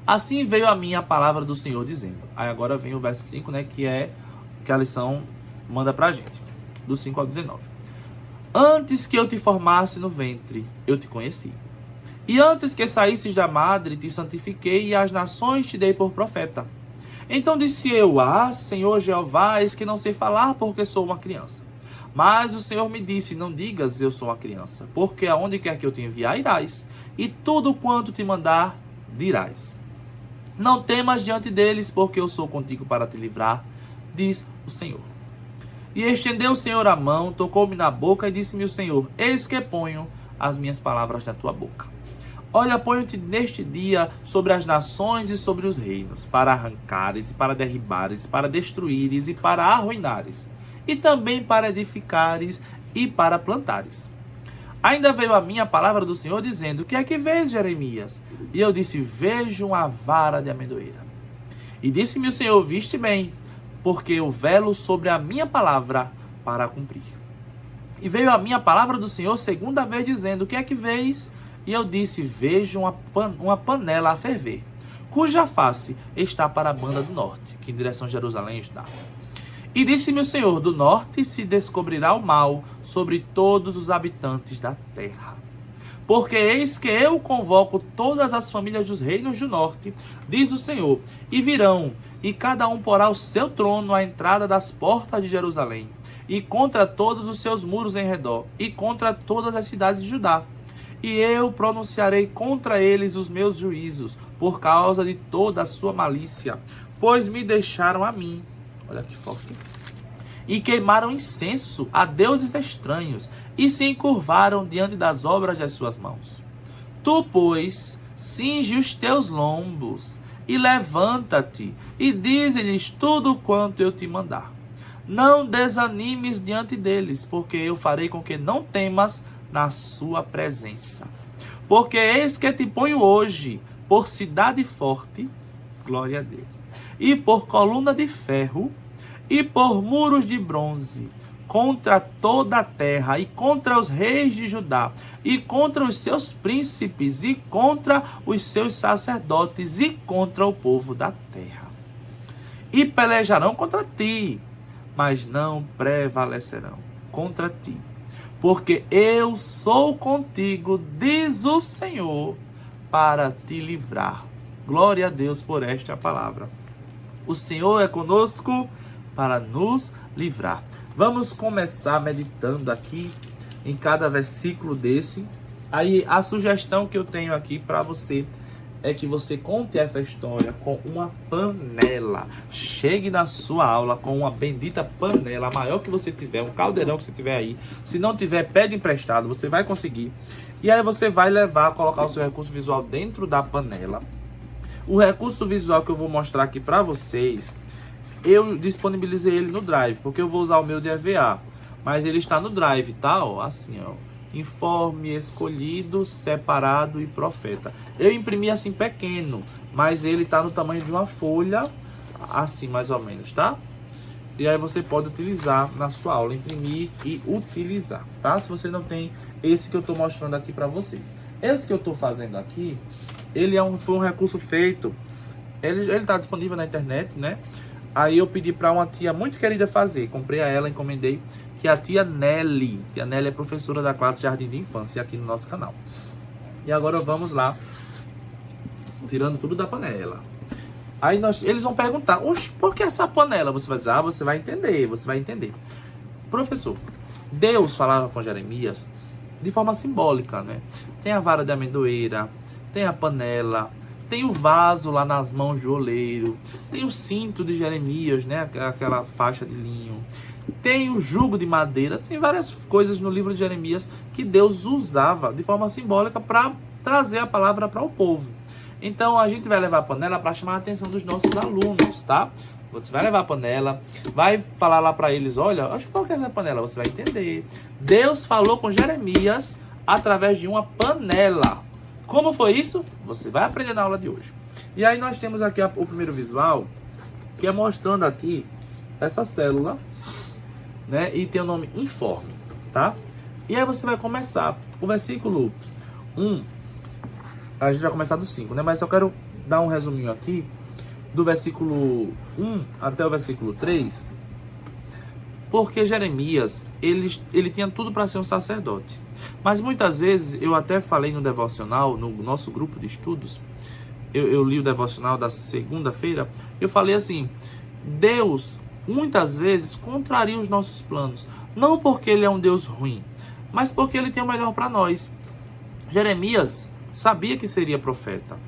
Assim veio a mim a palavra do Senhor dizendo. Aí agora vem o verso 5, né, que é que a lição manda pra gente, do 5 ao 19. Antes que eu te formasse no ventre, eu te conheci. E antes que saísses da madre, te santifiquei e às nações te dei por profeta. Então disse eu, Senhor Jeová, eis que não sei falar porque sou uma criança. Mas o Senhor me disse, não digas eu sou uma criança, porque aonde quer que eu te enviar, irás, e tudo quanto te mandar, dirás. Não temas diante deles, porque eu sou contigo para te livrar, diz o Senhor. E estendeu o Senhor a mão, tocou-me na boca e disse-me o Senhor, eis que ponho as minhas palavras na tua boca. Olha, ponho-te neste dia sobre as nações e sobre os reinos, para arrancares e para derribares, para destruíres e para arruinares, e também para edificares e para plantares. Ainda veio a mim a palavra do Senhor dizendo: que é que vês, Jeremias? E eu disse: vejo uma vara de amendoeira. E disse-me o Senhor: viste bem, porque eu velo sobre a minha palavra para cumprir. E veio a mim a palavra do Senhor segunda vez dizendo: que é que vês? E eu disse: vejo uma panela a ferver, cuja face está para a banda do norte, que em direção a Jerusalém está. E disse-me o Senhor: do norte se descobrirá o mal sobre todos os habitantes da terra. Porque eis que eu convoco todas as famílias dos reinos do norte, diz o Senhor, e virão, e cada um porá o seu trono à entrada das portas de Jerusalém, e contra todos os seus muros em redor, e contra todas as cidades de Judá. E eu pronunciarei contra eles os meus juízos, por causa de toda a sua malícia, pois me deixaram a mim. Olha que forte. E queimaram incenso a deuses estranhos, e se encurvaram diante das obras das suas mãos. Tu, pois, cinge os teus lombos, e levanta-te, e dize-lhes tudo quanto eu te mandar. Não desanimes diante deles, porque eu farei com que não temas na sua presença. Porque eis que te ponho hoje por cidade forte, glória a Deus, e por coluna de ferro, e por muros de bronze, contra toda a terra, e contra os reis de Judá, e contra os seus príncipes, e contra os seus sacerdotes, e contra o povo da terra. E pelejarão contra ti, mas não prevalecerão contra ti. Porque eu sou contigo, diz o Senhor, para te livrar. Glória a Deus por esta palavra. O Senhor é conosco para nos livrar. Vamos começar meditando aqui em cada versículo desse. Aí a sugestão que eu tenho aqui para você é que você conte essa história com uma panela. Chegue na sua aula com uma bendita panela, a maior que você tiver, um caldeirão que você tiver aí. Se não tiver, pede emprestado, você vai conseguir. E aí você vai colocar o seu recurso visual dentro da panela. O recurso visual que eu vou mostrar aqui para vocês, eu disponibilizei ele no Drive, porque eu vou usar o meu de EVA. Mas ele está no Drive, tá? Ó, assim, ó. Informe, escolhido, separado e profeta. Eu imprimi assim pequeno, mas ele tá no tamanho de uma folha, assim mais ou menos, tá? E aí você pode utilizar na sua aula, imprimir e utilizar, tá? Se você não tem esse que eu tô mostrando aqui para vocês. Esse que eu tô fazendo aqui, ele foi um recurso feito, ele tá disponível na internet, né? Aí eu pedi para uma tia muito querida fazer, comprei a ela, encomendei, que é a tia Nelly. Tia Nelly é professora da classe Jardim de Infância aqui no nosso canal. E agora vamos lá, tirando tudo da panela. Aí eles vão perguntar: oxe, por que essa panela? Você vai dizer: ah, você vai entender. Professor, Deus falava com Jeremias de forma simbólica, né? Tem a vara de amendoeira, tem a panela, tem o vaso lá nas mãos do oleiro, tem o cinto de Jeremias, né? Aquela faixa de linho. Tem o jugo de madeira, tem várias coisas no livro de Jeremias que Deus usava de forma simbólica para trazer a palavra para o povo. Então a gente vai levar a panela para chamar a atenção dos nossos alunos, tá? Você vai levar a panela, vai falar lá para eles: olha, acho que qual que é essa panela? Você vai entender. Deus falou com Jeremias através de uma panela. Como foi isso? Você vai aprender na aula de hoje. E aí nós temos aqui o primeiro visual, que é mostrando aqui essa célula, né? E tem o nome informe, tá? E aí você vai começar o versículo 1. A gente vai começar do 5, né? Mas eu quero dar um resuminho aqui do versículo 1 até o versículo 3. Porque Jeremias, ele tinha tudo para ser um sacerdote. Mas muitas vezes, eu até falei no devocional, no nosso grupo de estudos, eu li o devocional da segunda-feira, eu falei assim: Deus muitas vezes contraria os nossos planos. Não porque ele é um Deus ruim, mas porque ele tem o melhor para nós. Jeremias sabia que seria profeta.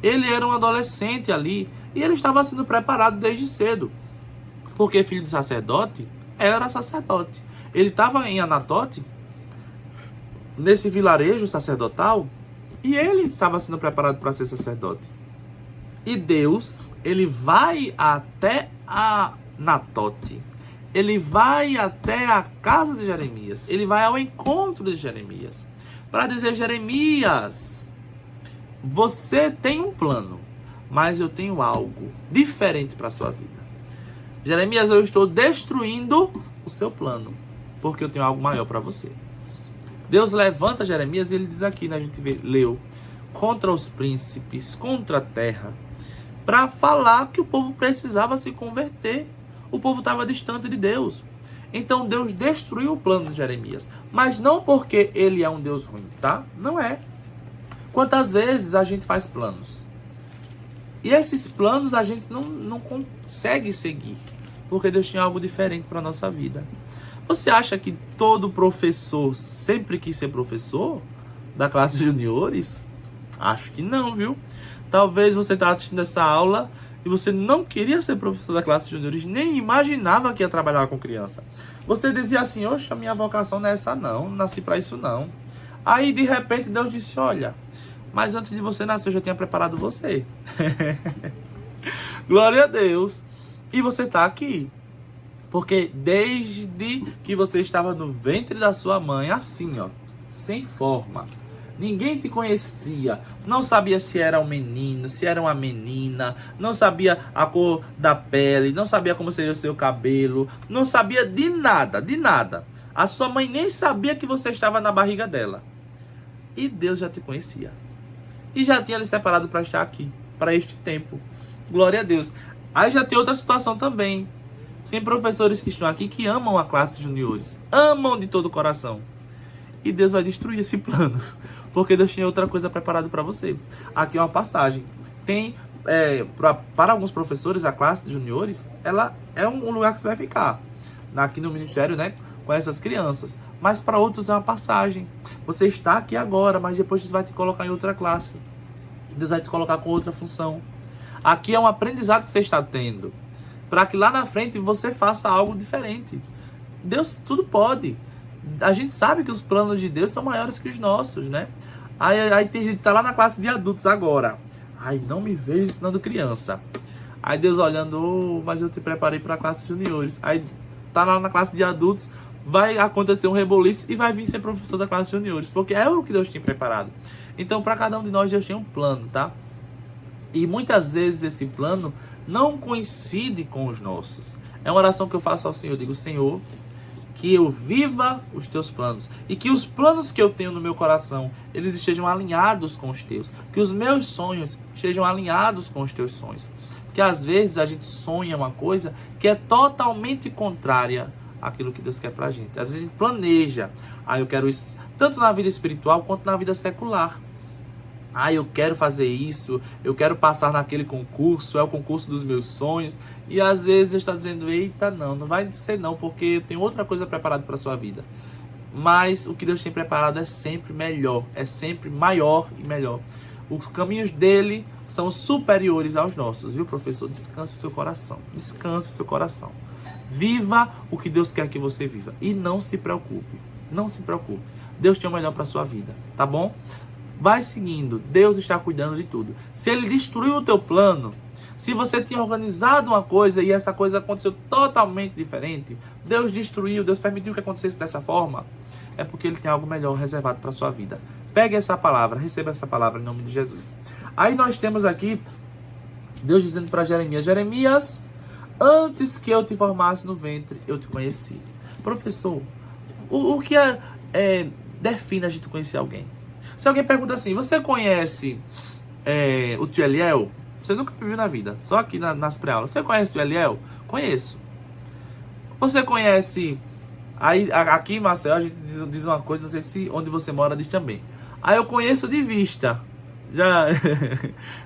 Ele era um adolescente ali e ele estava sendo preparado desde cedo. Porque filho de sacerdote, era sacerdote. Ele estava em Anatote, nesse vilarejo sacerdotal, E ele estava sendo preparado para ser sacerdote. E Deus, ele vai até a Natote. Ele vai até a casa de Jeremias. Ele vai ao encontro de Jeremias. Para dizer, Jeremias, você tem um plano, mas eu tenho algo diferente para a sua vida. Jeremias, eu estou destruindo o seu plano, porque eu tenho algo maior para você. Deus levanta Jeremias e ele diz aqui, né, a gente leu, contra os príncipes, contra a terra, para falar que o povo precisava se converter. O povo estava distante de Deus. Então Deus destruiu o plano de Jeremias. Mas não porque ele é um Deus ruim, tá? Não é. Quantas vezes a gente faz planos? E esses planos a gente não consegue seguir. Porque Deus tinha algo diferente para a nossa vida. Você acha que todo professor sempre quis ser professor da classe de juniores? Acho que não, viu? Talvez você está assistindo essa aula e você não queria ser professor da classe de juniores, nem imaginava que ia trabalhar com criança. Você dizia assim, oxa, minha vocação não é essa não nasci para isso não. Aí de repente Deus disse, olha, mas antes de você nascer eu já tinha preparado você. Glória a Deus. E você está aqui. Porque desde que você estava no ventre da sua mãe, assim ó, sem forma, ninguém te conhecia, não sabia se era um menino, se era uma menina, não sabia a cor da pele, não sabia como seria o seu cabelo, não sabia de nada, de nada. A sua mãe nem sabia que você estava na barriga dela. E Deus já te conhecia. E já tinha lhe separado para estar aqui, para este tempo. Glória a Deus. Aí já tem outra situação também. Tem professores que estão aqui que amam a classe de juniores. Amam de todo o coração. E Deus vai destruir esse plano. Porque Deus tinha outra coisa preparada para você. Aqui é uma passagem. Tem, para alguns professores, a classe de juniores, ela é um lugar que você vai ficar. Aqui no ministério, né? Com essas crianças. Mas para outros é uma passagem. Você está aqui agora, mas depois Deus vai te colocar em outra classe. Deus vai te colocar com outra função. Aqui é um aprendizado que você está tendo. Para que lá na frente você faça algo diferente. Deus tudo pode. A gente sabe que os planos de Deus são maiores que os nossos, né? Aí tem gente que tá lá na classe de adultos agora. Ai, não me vejo ensinando criança. Aí Deus olhando, mas eu te preparei para a classe de juniores. Aí tá lá na classe de adultos, vai acontecer um reboliço e vai vir ser professor da classe de juniores. Porque é o que Deus tinha preparado. Então, para cada um de nós, Deus tem um plano, tá? E muitas vezes esse plano não coincide com os nossos. É uma oração que eu faço ao Senhor. Eu digo, Senhor, que eu viva os teus planos. E que os planos que eu tenho no meu coração, eles estejam alinhados com os teus. Que os meus sonhos estejam alinhados com os teus sonhos. Porque às vezes a gente sonha uma coisa que é totalmente contrária àquilo que Deus quer pra gente. Às vezes a gente planeja. Eu quero isso tanto na vida espiritual quanto na vida secular. Eu quero fazer isso, eu quero passar naquele concurso, é o concurso dos meus sonhos. E às vezes Deus está dizendo, eita, não vai ser não, porque eu tenho outra coisa preparada para a sua vida. Mas o que Deus tem preparado é sempre melhor, é sempre maior e melhor. Os caminhos dele são superiores aos nossos, viu, professor? Descanse o seu coração, descanse o seu coração. Viva o que Deus quer que você viva e não se preocupe, não se preocupe. Deus tem o melhor para a sua vida, tá bom? Vai seguindo, Deus está cuidando de tudo. Se ele destruiu o teu plano, se você tinha organizado uma coisa e essa coisa aconteceu totalmente diferente, Deus destruiu, Deus permitiu que acontecesse dessa forma, é porque ele tem algo melhor reservado para a sua vida. Pegue essa palavra, receba essa palavra em nome de Jesus. Aí nós temos aqui Deus dizendo para Jeremias, Jeremias, antes que eu te formasse no ventre, eu te conheci. Professor, o que define a gente conhecer alguém? Se alguém pergunta assim, você conhece o tio Eliel? Você nunca me viu na vida, só aqui nas pré-aulas. Você conhece o tio Eliel? Conheço. Você conhece... Aí, aqui em Marcel, a gente diz uma coisa, não sei se onde você mora diz também. Eu conheço de vista.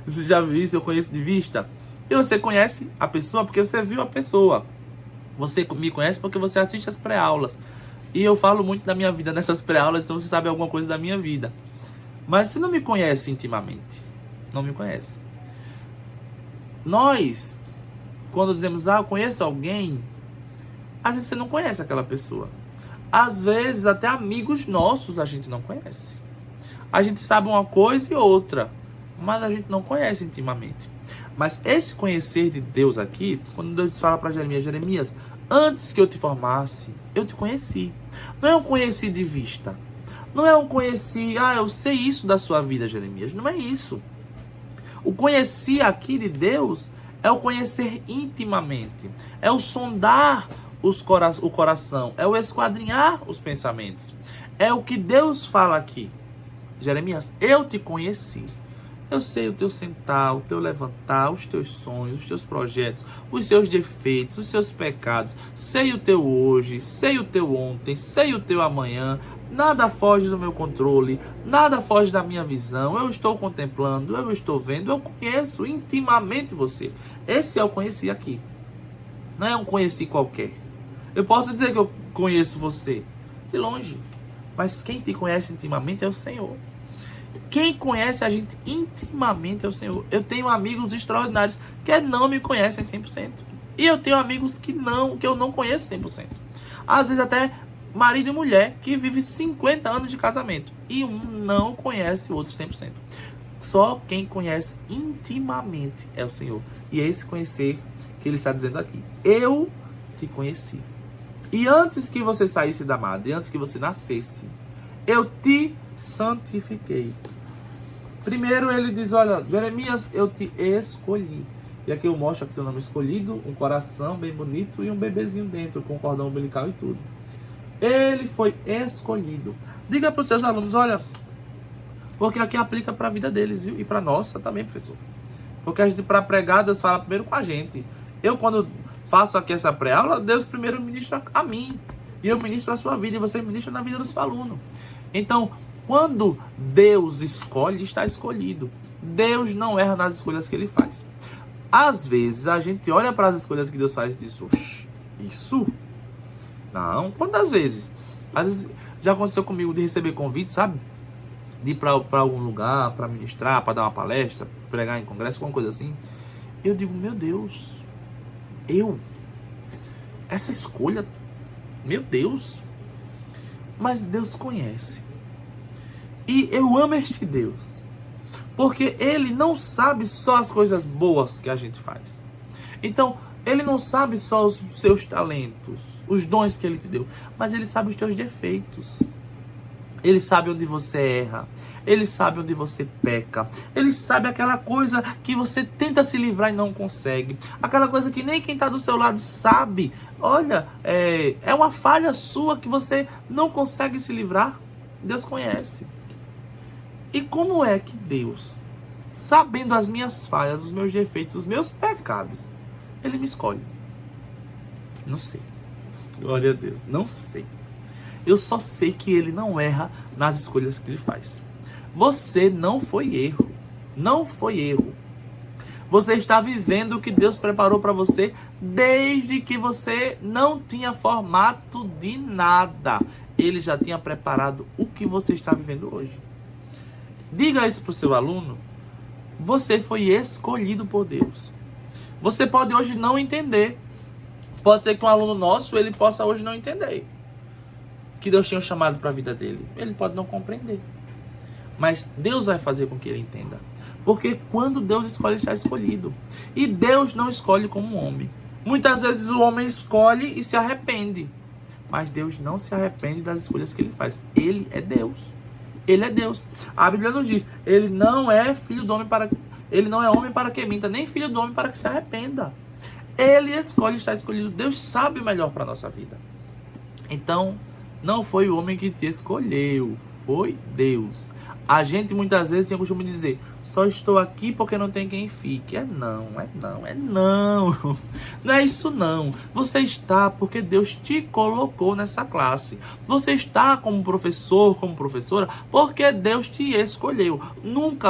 Você já viu isso? Eu conheço de vista. E você conhece a pessoa porque você viu a pessoa. Você me conhece porque você assiste as pré-aulas. E eu falo muito da minha vida nessas pré-aulas, então você sabe alguma coisa da minha vida. Mas você não me conhece intimamente. Não me conhece. Nós, quando dizemos, eu conheço alguém, às vezes você não conhece aquela pessoa. Às vezes, até amigos nossos a gente não conhece. A gente sabe uma coisa e outra, mas a gente não conhece intimamente. Mas esse conhecer de Deus aqui, quando Deus fala para Jeremias, Jeremias, antes que eu te formasse, eu te conheci. Não é um conheci de vista. Não é um conheci, eu sei isso da sua vida, Jeremias. Não é isso. O conhecer aqui de Deus é o conhecer intimamente. É o sondar o coração. É o esquadrinhar os pensamentos. É o que Deus fala aqui. Jeremias, eu te conheci. Eu sei o teu sentar, o teu levantar, os teus sonhos, os teus projetos, os seus defeitos, os seus pecados. Sei o teu hoje, sei o teu ontem, sei o teu amanhã. Nada foge do meu controle, nada foge da minha visão. Eu estou contemplando, eu estou vendo, eu conheço intimamente você. Esse é o conheci aqui. Não é um conheci qualquer. Eu posso dizer que eu conheço você de longe, mas quem te conhece intimamente é o Senhor. Quem conhece a gente intimamente é o Senhor. Eu tenho amigos extraordinários que não me conhecem 100%. E eu tenho amigos que eu não conheço 100%. Às vezes até marido e mulher que vive 50 anos de casamento. E um não conhece o outro 100%. Só quem conhece intimamente é o Senhor. E é esse conhecer que ele está dizendo aqui. Eu te conheci. E antes que você saísse da madre, antes que você nascesse, eu te santifiquei. Primeiro ele diz, olha, Jeremias, eu te escolhi. E aqui eu mostro aqui o nome escolhido, um coração bem bonito e um bebezinho dentro, com cordão umbilical e tudo. Ele foi escolhido. Diga para os seus alunos, olha, porque aqui aplica para a vida deles, viu? E para a nossa também, professor. Porque a gente, para pregar, Deus fala primeiro com a gente. Eu, quando faço aqui essa pré-aula, Deus primeiro ministra a mim. E eu ministro a sua vida, e você ministra na vida do seu aluno. Então, quando Deus escolhe, está escolhido. Deus não erra nas escolhas que ele faz. Às vezes, a gente olha para as escolhas que Deus faz e diz, oxe, isso? Não, quantas vezes? Às vezes, já aconteceu comigo de receber convite, sabe? De ir para algum lugar, para ministrar, para dar uma palestra, pregar em congresso, alguma coisa assim. Eu digo, meu Deus, essa escolha, meu Deus. Mas Deus conhece. E eu amo este Deus. Porque Ele não sabe só as coisas boas que a gente faz. Então, Ele não sabe só os seus talentos, os dons que Ele te deu. Mas Ele sabe os teus defeitos. Ele sabe onde você erra. Ele sabe onde você peca. Ele sabe aquela coisa que você tenta se livrar e não consegue. Aquela coisa que nem quem está do seu lado sabe. Olha, é uma falha sua que você não consegue se livrar. Deus conhece. E como é que Deus, sabendo as minhas falhas, os meus defeitos, os meus pecados, Ele me escolhe? Não sei. Glória a Deus. Não sei. Eu só sei que Ele não erra nas escolhas que Ele faz. Você não foi erro. Não foi erro. Você está vivendo o que Deus preparou para você desde que você não tinha formato de nada. Ele já tinha preparado o que você está vivendo hoje. Diga isso para o seu aluno. Você foi escolhido por Deus. Você pode hoje não entender. Pode ser que um aluno nosso, ele possa hoje não entender que Deus tinha chamado para a vida dele. Ele pode não compreender. Mas Deus vai fazer com que ele entenda. Porque quando Deus escolhe, está escolhido. E Deus não escolhe como um homem. Muitas vezes o homem escolhe e se arrepende. Mas Deus não se arrepende das escolhas que ele faz. Ele é Deus. Ele é Deus. A Bíblia nos diz, ele não é filho do homem para... Ele não é homem para que minta, nem filho do homem para que se arrependa. Ele escolhe, está escolhido. Deus sabe o melhor para a nossa vida. Então, não foi o homem que te escolheu, foi Deus. A gente muitas vezes tem o costume de dizer, só estou aqui porque não tem quem fique. Não. Não é isso não. Você está porque Deus te colocou nessa classe. Você está como professor, como professora, porque Deus te escolheu.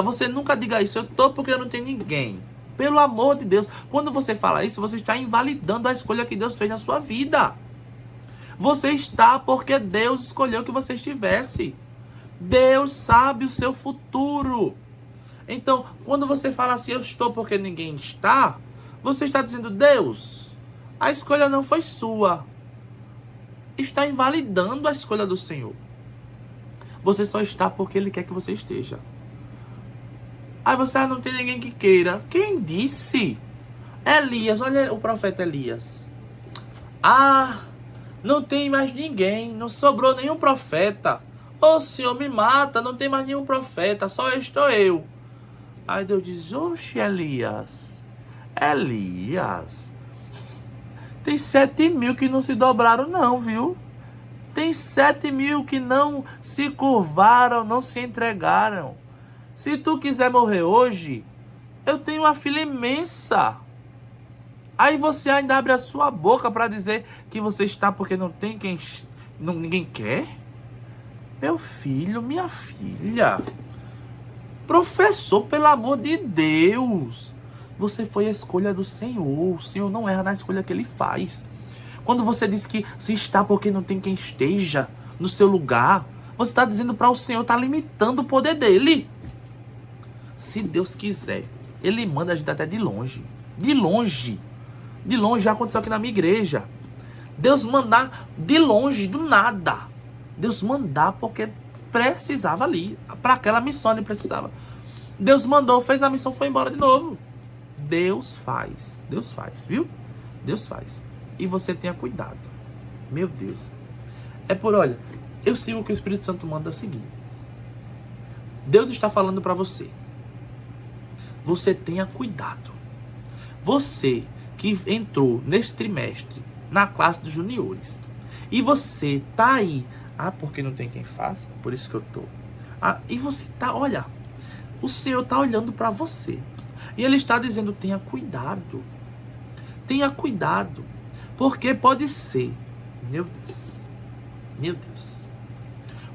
Você nunca diga isso, eu estou porque não tem ninguém. Pelo amor de Deus. Quando você fala isso, você está invalidando a escolha que Deus fez na sua vida. Você está porque Deus escolheu que você estivesse. Deus sabe o seu futuro. Então, quando você fala assim, eu estou porque ninguém está, você está dizendo, Deus, a escolha não foi sua. Está invalidando a escolha do Senhor. Você só está porque Ele quer que você esteja. Aí você, não tem ninguém que queira. Quem disse? Elias, olha o profeta Elias. Não tem mais ninguém, não sobrou nenhum profeta. Ô Senhor, me mata, não tem mais nenhum profeta, só estou eu. Aí Deus diz, oxe, Elias, tem 7.000 que não se dobraram não, viu? Tem 7.000 que não se curvaram, não se entregaram. Se tu quiser morrer hoje, eu tenho uma filha imensa. Aí você ainda abre a sua boca para dizer que você está porque não tem quem, ninguém quer? Meu filho, minha filha, professor, pelo amor de Deus, você foi a escolha do Senhor. O Senhor não erra na escolha que Ele faz. Quando você diz que se está porque não tem quem esteja no seu lugar, você está dizendo para o Senhor, está limitando o poder dEle. Se Deus quiser, Ele manda a gente até de longe. De longe. De longe, já aconteceu aqui na minha igreja. Deus mandar de longe, do nada. Deus mandar porque precisava ali. Para aquela missão ele precisava. Deus mandou, fez a missão, foi embora de novo. Deus faz, viu? Deus faz. E você tenha cuidado. Meu Deus. Olha, eu sigo o que o Espírito Santo manda é o seguinte. Deus está falando para você. Você tenha cuidado. Você que entrou nesse trimestre na classe dos juniores e você tá aí, porque não tem quem faça, por isso que eu tô. E você tá, olha, o Senhor tá olhando para você e Ele está dizendo, tenha cuidado, porque pode ser, meu Deus,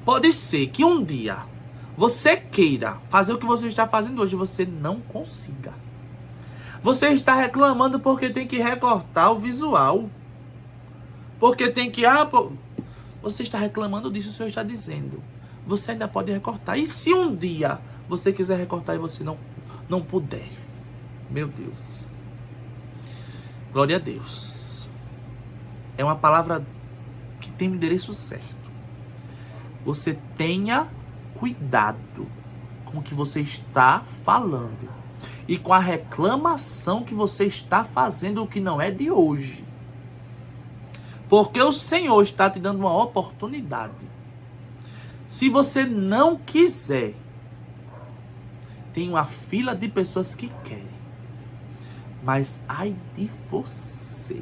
pode ser que um dia você queira fazer o que você está fazendo hoje, você não consiga. Você está reclamando porque tem que recortar o visual. Porque tem que... Você está reclamando disso, o Senhor está dizendo. Você ainda pode recortar. E se um dia você quiser recortar e você não puder? Meu Deus. Glória a Deus. É uma palavra que tem o endereço certo. Você tenha cuidado com o que você está falando. E com a reclamação que você está fazendo, o que não é de hoje. Porque o Senhor está te dando uma oportunidade. Se você não quiser, tem uma fila de pessoas que querem. Mas ai de você.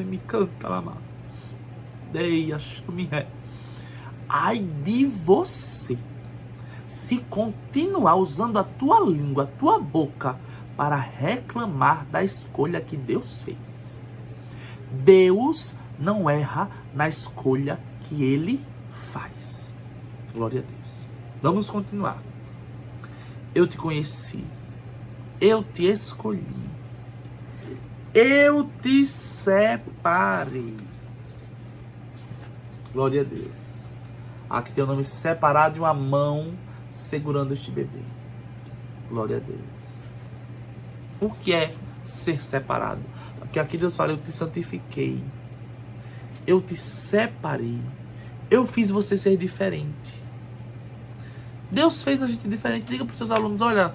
Me canta lá, ai de você. Se continuar usando a tua língua, a tua boca, para reclamar da escolha que Deus fez. Deus não erra na escolha que Ele faz. Glória a Deus. Vamos continuar. Eu te conheci. Eu te escolhi. Eu te separei. Glória a Deus. Aqui tem o nome separado e uma mão segurando este bebê. Glória a Deus. O que é ser separado? Porque aqui Deus fala, eu te santifiquei. Eu te separei. Eu fiz você ser diferente. Deus fez a gente diferente. Diga para os seus alunos, olha,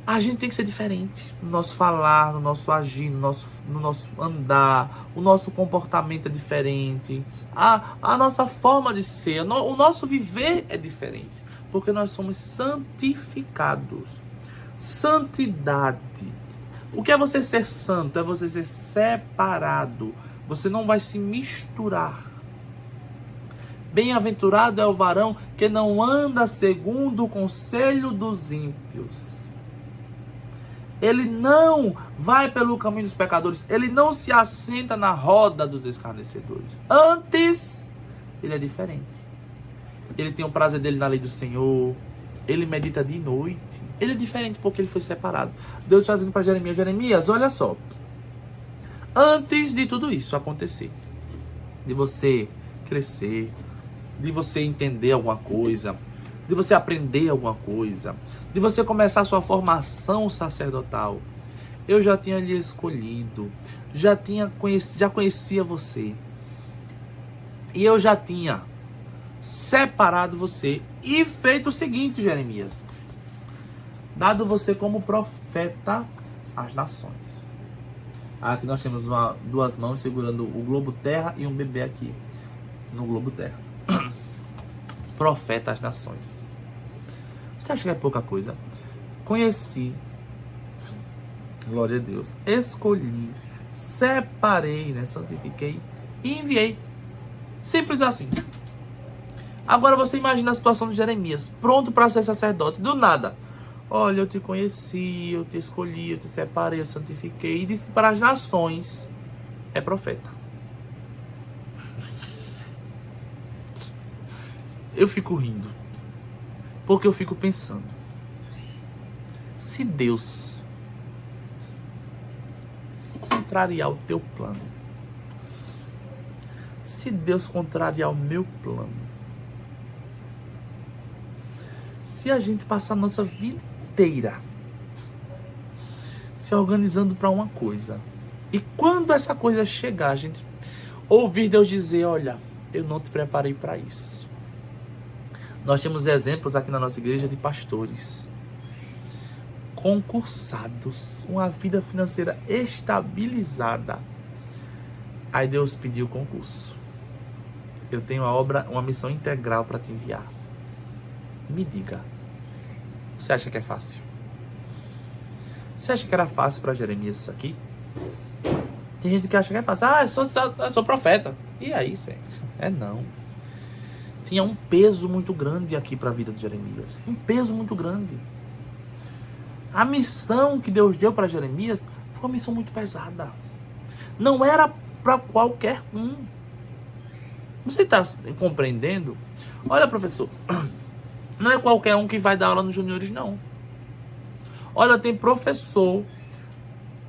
a gente tem que ser diferente. No nosso falar, no nosso agir, no nosso andar. O nosso comportamento é diferente. A nossa forma de ser, o nosso viver é diferente. Porque nós somos santificados. Santidade. O que é você ser santo? É você ser separado. Você não vai se misturar. Bem-aventurado é o varão que não anda segundo o conselho dos ímpios. Ele não vai pelo caminho dos pecadores. Ele não se assenta na roda dos escarnecedores. Antes, ele é diferente. Ele tem o prazer dele na lei do Senhor. Ele medita de noite. Ele é diferente porque ele foi separado. Deus está dizendo para Jeremias, Jeremias, olha só. Antes de tudo isso acontecer, de você crescer, de você entender alguma coisa, de você aprender alguma coisa, de você começar a sua formação sacerdotal, eu já tinha lhe escolhido, já conhecia você. E eu já tinha separado você e feito o seguinte, Jeremias: dado você como profeta às nações. Aqui nós temos duas mãos segurando o globo terra e um bebê aqui no globo terra. Profeta às nações. Você acha que é pouca coisa? Conheci, glória a Deus, escolhi, separei, né, santifiquei e enviei. Simples assim. Agora você imagina a situação de Jeremias, pronto para ser sacerdote, do nada. Olha, eu te conheci, eu te escolhi, eu te separei, eu santifiquei e disse para as nações: é profeta. Eu fico rindo, porque eu fico pensando, se Deus contrariar o teu plano, se Deus contrariar o meu plano, se a gente passar a nossa vida inteira se organizando para uma coisa, e quando essa coisa chegar, a gente ouvir Deus dizer: olha, eu não te preparei para isso. Nós temos exemplos aqui na nossa igreja de pastores concursados, uma vida financeira estabilizada. Aí Deus pediu o concurso. Eu tenho uma missão integral para te enviar. Me diga, você acha que é fácil? Você acha que era fácil para Jeremias isso aqui? Tem gente que acha que é fácil. Eu sou profeta. E aí, Senhor? Não. Tinha um peso muito grande aqui para a vida de Jeremias. Um peso muito grande. A missão que Deus deu para Jeremias foi uma missão muito pesada. Não era para qualquer um. Você está compreendendo? Olha, professor, não é qualquer um que vai dar aula nos juniores, não. Olha, tem professor,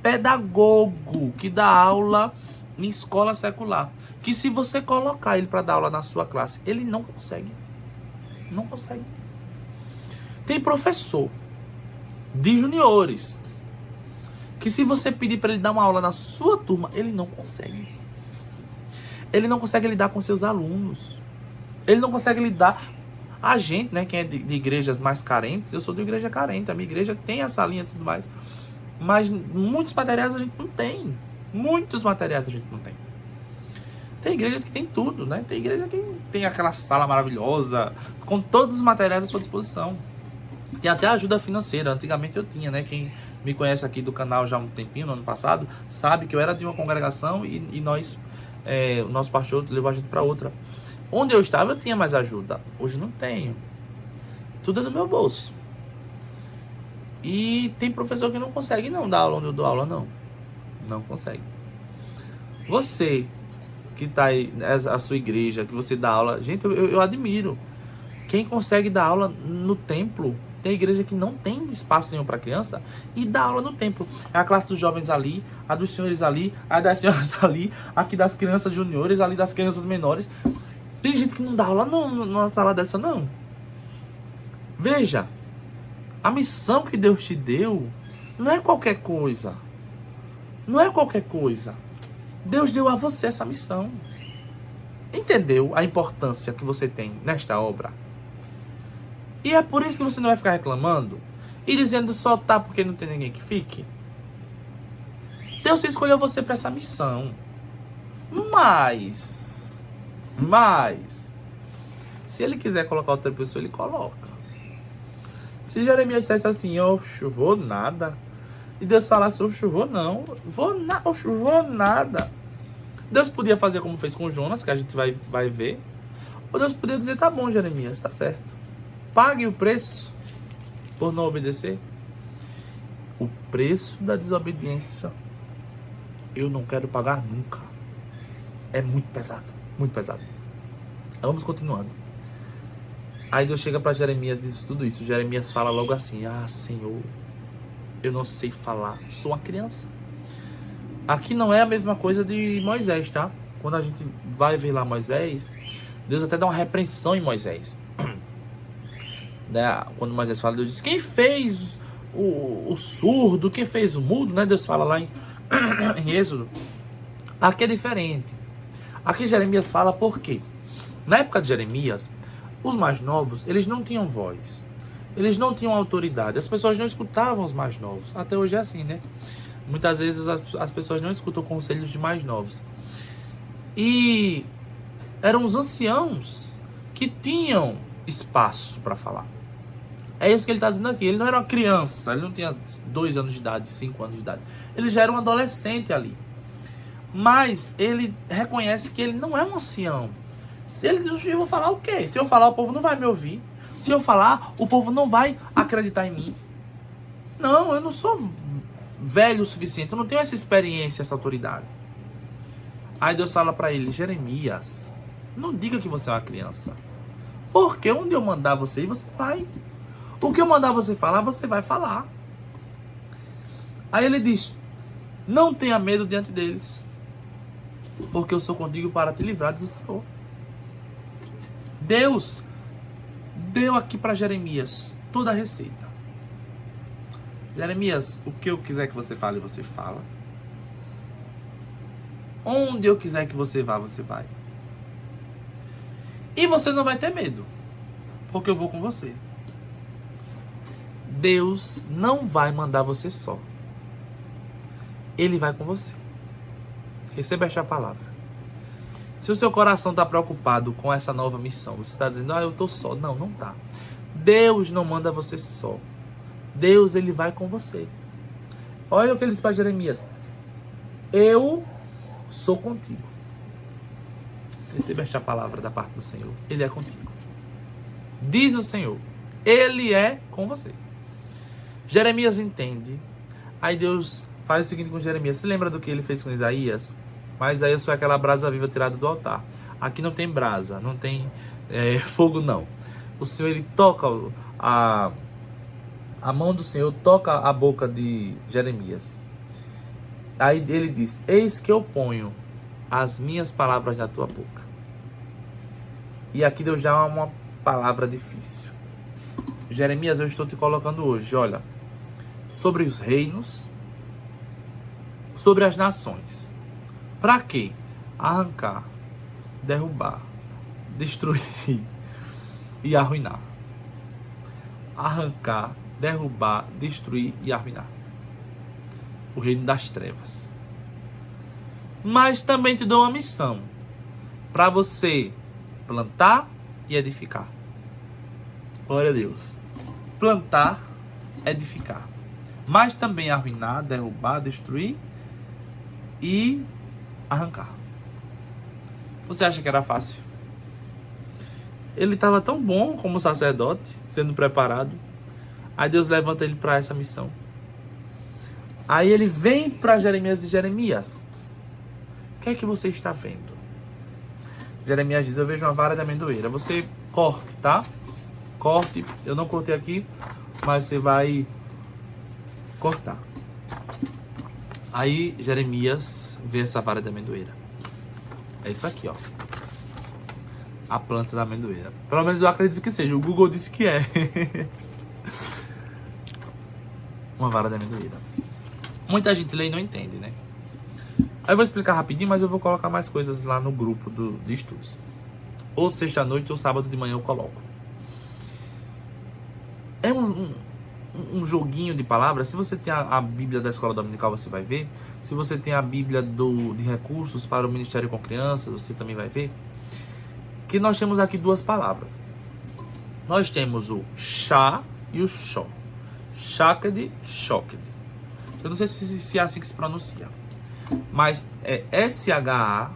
pedagogo, que dá aula em escola secular, que se você colocar ele para dar aula na sua classe, ele não consegue. Não consegue. Tem professor de juniores que se você pedir para ele dar uma aula na sua turma, ele não consegue. Ele não consegue lidar com seus alunos. Ele não consegue lidar. A gente, né, quem é de igrejas mais carentes, eu sou de igreja carente, a minha igreja tem essa linha e tudo mais, mas muitos materiais a gente não tem. Muitos materiais a gente não tem. Tem igrejas que tem tudo, né? Tem igreja que tem aquela sala maravilhosa, com todos os materiais à sua disposição. Tem até ajuda financeira. Antigamente eu tinha, né? Quem me conhece aqui do canal já há um tempinho, no ano passado, sabe que eu era de uma congregação e nós, o nosso pastor levou a gente para outra. Onde eu estava eu tinha mais ajuda. Hoje não tenho. Tudo é do meu bolso. E tem professor que não consegue não dar aula onde eu dou aula, não. Não consegue. Você que está aí, a sua igreja, que você dá aula, gente, eu admiro. Quem consegue dar aula no templo, tem igreja que não tem espaço nenhum para criança e dá aula no templo. É a classe dos jovens ali, a dos senhores ali, a das senhoras ali, aqui das crianças juniores, ali das crianças menores. Tem gente que não dá aula numa sala dessa, não. Veja, a missão que Deus te deu não é qualquer coisa. Não é qualquer coisa. Deus deu a você essa missão. Entendeu a importância que você tem nesta obra? E é por isso que você não vai ficar reclamando e dizendo só tá porque não tem ninguém que fique. Deus escolheu você para essa missão. Mas, se ele quiser colocar outra pessoa, ele coloca. Se Jeremias dissesse assim: eu vou nada, e Deus falasse: eu vou não, vou nada. Deus podia fazer como fez com Jonas, que a gente vai ver. Ou Deus podia dizer: tá bom, Jeremias, tá certo. Pague o preço por não obedecer. O preço da desobediência eu não quero pagar nunca. É muito pesado, muito pesado. Vamos continuando. Aí Deus chega para Jeremias e diz tudo isso. Jeremias fala logo assim: Senhor, eu não sei falar, sou uma criança. Aqui não é a mesma coisa de Moisés, tá? Quando a gente vai ver lá Moisés, Deus até dá uma repreensão em Moisés. Né? Quando Moisés fala, Deus diz: quem fez o surdo, quem fez o mudo, né? Deus fala lá em Êxodo. Aqui é diferente. Aqui Jeremias fala por quê? Na época de Jeremias, Os mais novos, eles não tinham voz. Eles não tinham autoridade. As pessoas não escutavam os mais novos. Até hoje é assim, né? Muitas vezes as pessoas não escutam conselhos de mais novos. E eram os anciãos que tinham espaço para falar. É isso que ele está dizendo aqui. Ele não era uma criança. Ele não tinha 2 anos de idade, 5 anos de idade. Ele já era um adolescente ali. Mas ele reconhece que ele não é um ancião. Se ele diz, eu vou falar o quê? Se eu falar, o povo não vai me ouvir. Se eu falar, o povo não vai acreditar em mim. Não, eu não sou velho o suficiente. Eu não tenho essa experiência, essa autoridade. Aí Deus fala para ele, Jeremias, não diga que você é uma criança. Porque onde eu mandar você ir, você vai. O que eu mandar você falar, você vai falar. Aí ele diz, não tenha medo diante deles. Porque eu sou contigo para te livrar, diz o Senhor. Deus deu aqui para Jeremias toda a receita. Jeremias, o que eu quiser que você fale, você fala. Onde eu quiser que você vá, você vai. E você não vai ter medo, porque eu vou com você. Deus não vai mandar você só. Ele vai com você. Receba esta palavra. Se o seu coração está preocupado com essa nova missão, você está dizendo, eu estou só. Não, não está. Deus não manda você só. Deus, ele vai com você. Olha o que ele diz para Jeremias. Eu sou contigo. Receba esta palavra da parte do Senhor. Ele é contigo. Diz o Senhor. Ele é com você. Jeremias entende. Aí Deus faz o seguinte com Jeremias. Você lembra do que ele fez com Isaías? Mas Isaías foi aquela brasa viva tirada do altar. Aqui não tem brasa, não tem fogo não. O Senhor, ele toca a mão do Senhor toca a boca de Jeremias. Aí ele diz, eis que eu ponho as minhas palavras na tua boca. E aqui Deus dá uma palavra difícil. Jeremias, eu estou te colocando hoje, olha, sobre os reinos, sobre as nações. Para quê? Arrancar, derrubar, destruir e arruinar. Arrancar, derrubar, destruir e arruinar. O reino das trevas. Mas também te dou uma missão para você plantar e edificar. Glória a Deus. Plantar, edificar. Mas também arruinar, derrubar, destruir e arrancar. Você acha que era fácil? Ele estava tão bom como sacerdote, sendo preparado. Aí Deus levanta ele para essa missão. Aí ele vem para Jeremias e Jeremias, o que é que você está vendo? Jeremias diz, eu vejo uma vara de amendoeira. Você corte, tá? Corte. Eu não cortei aqui, mas você vai cortar. Aí Jeremias vê essa vara de amendoeira. É isso aqui, ó. A planta da amendoeira. Pelo menos eu acredito que seja. O Google disse que é. Uma vara de amendoeira. Muita gente lê e não entende, né? Aí eu vou explicar rapidinho, mas eu vou colocar mais coisas lá no grupo de estudos. Ou sexta-noite ou sábado de manhã eu coloco. É um joguinho de palavras. Se você tem a Bíblia da Escola Dominical, você vai ver. Se você tem a Bíblia de recursos para o Ministério com Crianças, você também vai ver. Que nós temos aqui duas palavras. Nós temos o chá e o xó. Shaked, shocked. Eu não sei se é assim que se pronuncia. Mas é S-H-A,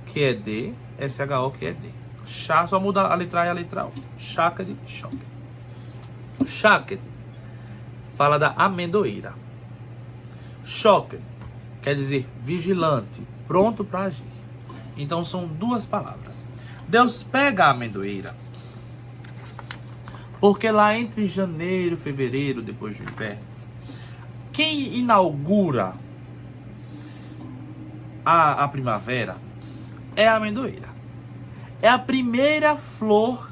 que é D, S-H-O, que é D. Chá, só muda a letra A e a letra O. Shaked, shocked. Shaked fala da amendoeira. Shocked quer dizer vigilante, pronto para agir. Então são duas palavras. Deus pega a amendoeira, porque lá entre janeiro e fevereiro, depois do inverno, quem inaugura a primavera é a amendoeira. É a primeira flor,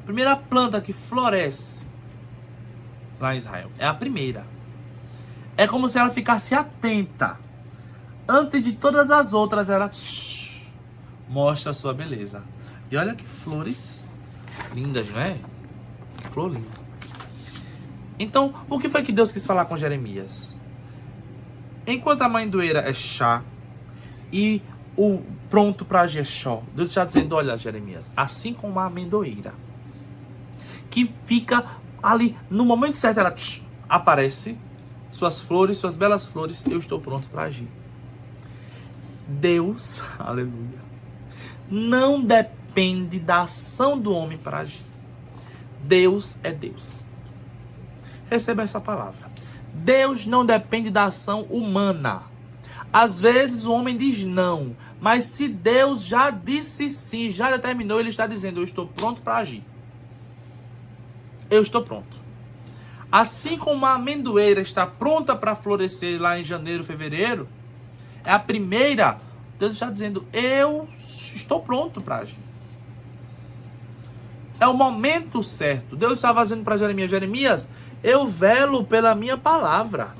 primeira planta que floresce lá em Israel. É a primeira. É como se ela ficasse atenta. Antes de todas as outras, ela mostra a sua beleza. E olha que flores Lindas, não é? Que flor linda. Então, o que foi que Deus quis falar com Jeremias? Enquanto a amendoeira é chá e o pronto para agir é Xó, Deus está dizendo, olha, Jeremias, assim como a amendoeira, que fica ali, no momento certo, ela aparece, suas flores, suas belas flores, eu estou pronto para agir. Deus, aleluia, não depende da ação do homem para agir. Deus é Deus. Receba essa palavra. Deus não depende da ação humana. Às vezes o homem diz não, mas se Deus já disse sim, já determinou, ele está dizendo, eu estou pronto para agir. Eu estou pronto. Assim como a amendoeira está pronta para florescer lá em janeiro, fevereiro, é a primeira, Deus está dizendo, eu estou pronto para agir. É o momento certo. Deus estava dizendo para Jeremias, Jeremias, eu velo pela minha palavra.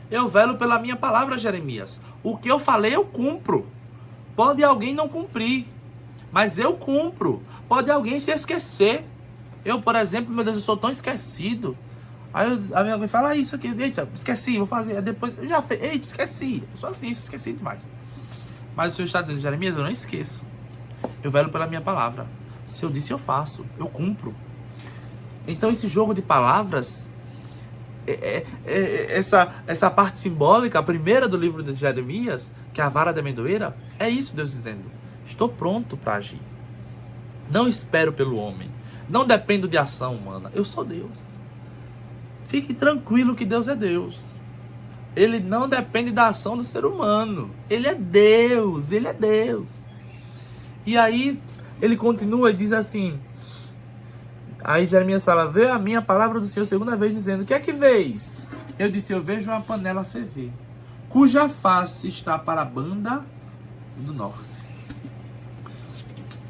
Eu velo pela minha palavra, Jeremias. O que eu falei, eu cumpro. Pode alguém não cumprir, mas eu cumpro. Pode alguém se esquecer. Eu, por exemplo, meu Deus, eu sou tão esquecido. Aí alguém fala isso aqui, eita, esqueci, vou fazer. Aí depois, eu já fiz, eita, esqueci. Eu sou assim, eu esqueci demais. Mas o Senhor está dizendo, Jeremias, eu não esqueço. Eu velo pela minha palavra. Se eu disse, eu faço. Eu cumpro. Então esse jogo de palavras, essa parte simbólica, a primeira do livro de Jeremias, que é a vara da amendoeira, é isso Deus dizendo. Estou pronto para agir. Não espero pelo homem. Não dependo de ação humana. Eu sou Deus. Fique tranquilo que Deus é Deus. Ele não depende da ação do ser humano. Ele é Deus. Ele é Deus. E aí ele continua e diz assim... Aí Jeremias fala, vê a minha palavra do Senhor segunda vez dizendo, o que é que vês? Eu disse, eu vejo uma panela ferver, cuja face está para a banda do norte.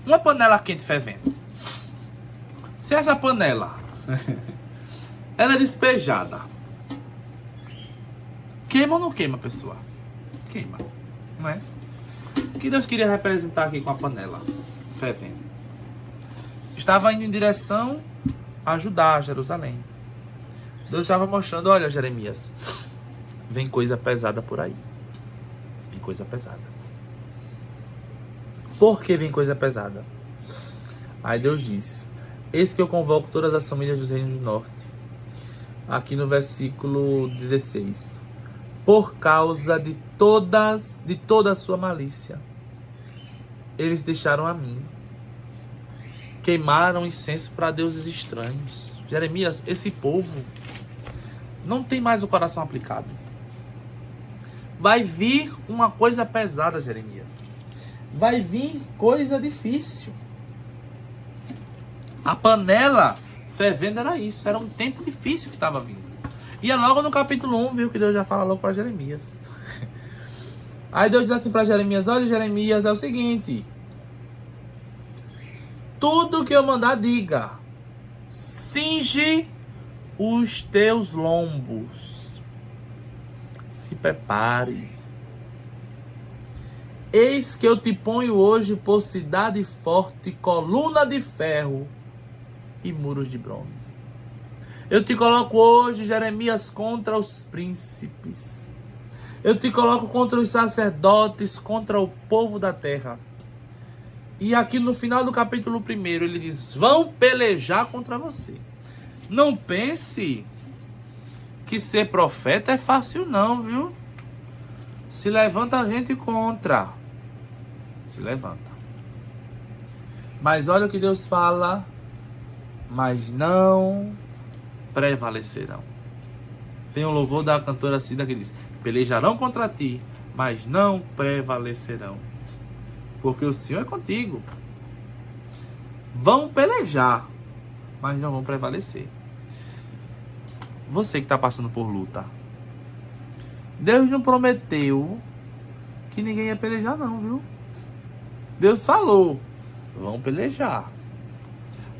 Uma panela quente fervendo. Se essa panela ela é despejada, queima ou não queima, pessoal? Queima, não é? O que Deus queria representar aqui com a panela fervendo? Estava indo em direção a Judá, Jerusalém. Deus estava mostrando, olha, Jeremias, vem coisa pesada por aí. Vem coisa pesada. Por que vem coisa pesada? Aí Deus diz, eis que eu convoco todas as famílias dos reinos do norte. Aqui no versículo 16. Por causa de toda a sua malícia, eles deixaram a mim. Queimaram incenso para deuses estranhos. Jeremias, esse povo não tem mais o coração aplicado. Vai vir uma coisa pesada, Jeremias. Vai vir coisa difícil. A panela fervendo era isso. Era um tempo difícil que estava vindo. E é logo no capítulo 1, viu, que Deus já fala logo para Jeremias. Aí Deus diz assim para Jeremias, olha, Jeremias, é o seguinte... Tudo que eu mandar, diga. Cinge os teus lombos. Se prepare. Eis que eu te ponho hoje por cidade forte, coluna de ferro e muros de bronze. Eu te coloco hoje, Jeremias, contra os príncipes. Eu te coloco contra os sacerdotes, contra o povo da terra. E aqui no final do capítulo 1, ele diz, vão pelejar contra você. Não pense que ser profeta é fácil não, viu? Se levanta a gente contra. Se levanta. Mas olha o que Deus fala. Mas não prevalecerão. Tem um louvor da cantora Cida que diz, pelejarão contra ti, mas não prevalecerão. Porque o Senhor é contigo. Vão pelejar, mas não vão prevalecer. Você que está passando por luta. Deus não prometeu que ninguém ia pelejar não, viu? Deus falou, vão pelejar.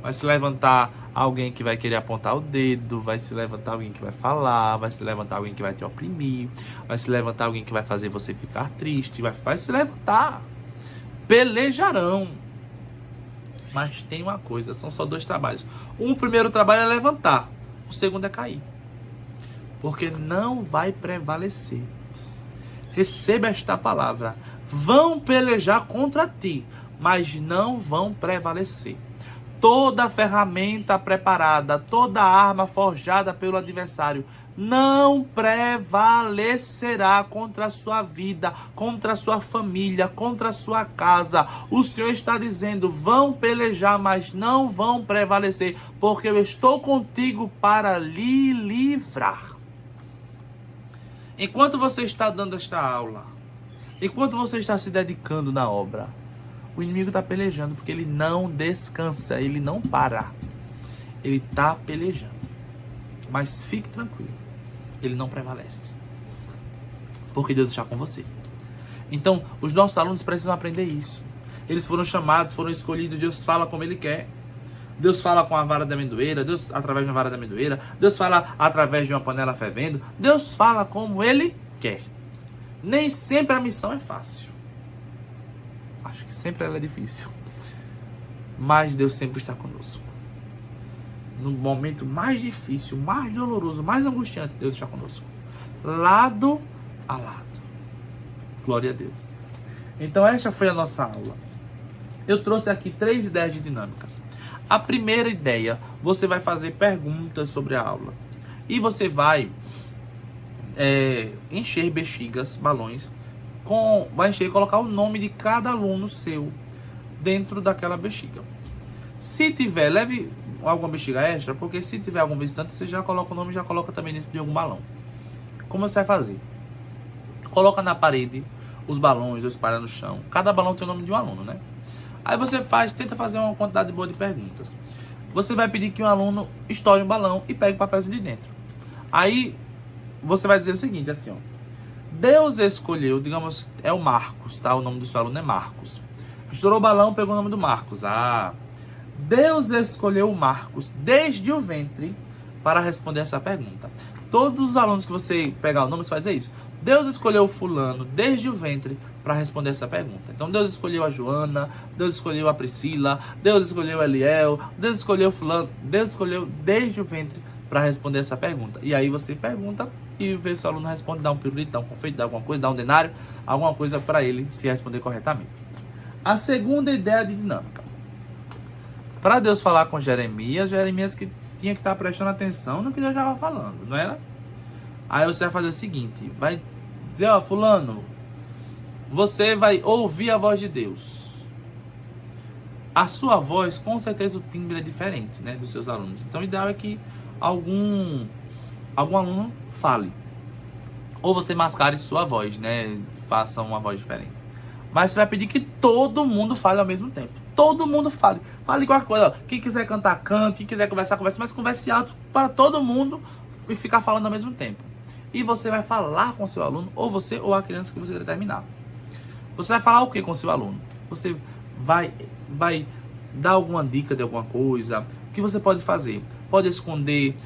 Vai se levantar alguém que vai querer apontar o dedo, vai se levantar alguém que vai falar, vai se levantar alguém que vai te oprimir, vai se levantar alguém que vai fazer você ficar triste, vai se levantar. Pelejarão. Mas tem uma coisa, são só 2 trabalhos. O primeiro trabalho é levantar, o segundo é cair. Porque não vai prevalecer. Receba esta palavra. Vão pelejar contra ti, mas não vão prevalecer. Toda ferramenta preparada, toda arma forjada pelo adversário não prevalecerá contra a sua vida, contra a sua família, contra a sua casa. O Senhor está dizendo, vão pelejar, mas não vão prevalecer, porque eu estou contigo para lhe livrar. Enquanto você está dando esta aula, enquanto você está se dedicando na obra, o inimigo está pelejando, porque ele não descansa, ele não para. Ele está pelejando. Mas fique tranquilo, ele não prevalece. Porque Deus está com você. Então, os nossos alunos precisam aprender isso. Eles foram chamados, foram escolhidos, Deus fala como Ele quer. Deus fala com a vara da amendoeira, Deus através de uma vara da amendoeira, Deus fala através de uma panela fervendo, Deus fala como Ele quer. Nem sempre a missão é fácil. Acho que sempre ela é difícil. Mas Deus sempre está conosco. No momento mais difícil, mais doloroso, mais angustiante, Deus está conosco. Lado a lado. Glória a Deus. Então esta foi a nossa aula. Eu trouxe aqui 3 ideias de dinâmicas. A primeira ideia, você vai fazer perguntas sobre a aula. E você vai encher bexigas, balões, vai encher e colocar o nome de cada aluno seu dentro daquela bexiga. Se tiver, leve alguma bexiga extra, porque se tiver algum visitante, você já coloca o nome e já coloca também dentro de algum balão. Como você vai fazer? Coloca na parede os balões, ou espalha no chão. Cada balão tem o nome de um aluno, né? Aí você tenta fazer uma quantidade boa de perguntas. Você vai pedir que um aluno estoure um balão e pegue o papelzinho de dentro. Aí você vai dizer o seguinte, assim, ó. Deus escolheu, digamos, é o Marcos, tá? O nome do seu aluno é Marcos. Estourou o balão, pegou o nome do Marcos. Deus escolheu o Marcos desde o ventre para responder essa pergunta. Todos os alunos que você pegar o nome, você vai dizer isso. Deus escolheu o fulano desde o ventre para responder essa pergunta. Então Deus escolheu a Joana, Deus escolheu a Priscila, Deus escolheu o Eliel, Deus escolheu o fulano, Deus escolheu desde o ventre para responder essa pergunta. E aí você pergunta e vê se o aluno responde, dá um pirulito, dá um confeito, dá alguma coisa, dá um denário, alguma coisa para ele se responder corretamente. A segunda ideia de dinâmica. Para Deus falar com Jeremias que tinha que estar prestando atenção no que Deus estava falando, não era? Aí você vai fazer o seguinte, vai dizer, ó, fulano, você vai ouvir a voz de Deus. A sua voz, com certeza o timbre é diferente, né, dos seus alunos. Então o ideal é que algum aluno fale. Ou você mascare sua voz, né, faça uma voz diferente. Mas você vai pedir que todo mundo fale ao mesmo tempo. Todo mundo fale. Fale qualquer coisa. Ó. Quem quiser cantar, cante. Quem quiser conversar, converse. Mas converse alto para todo mundo e ficar falando ao mesmo tempo. E você vai falar com seu aluno, ou você ou a criança que você determinar. Você vai falar o que com seu aluno? Você vai dar alguma dica de alguma coisa. O que você pode fazer? Pode esconder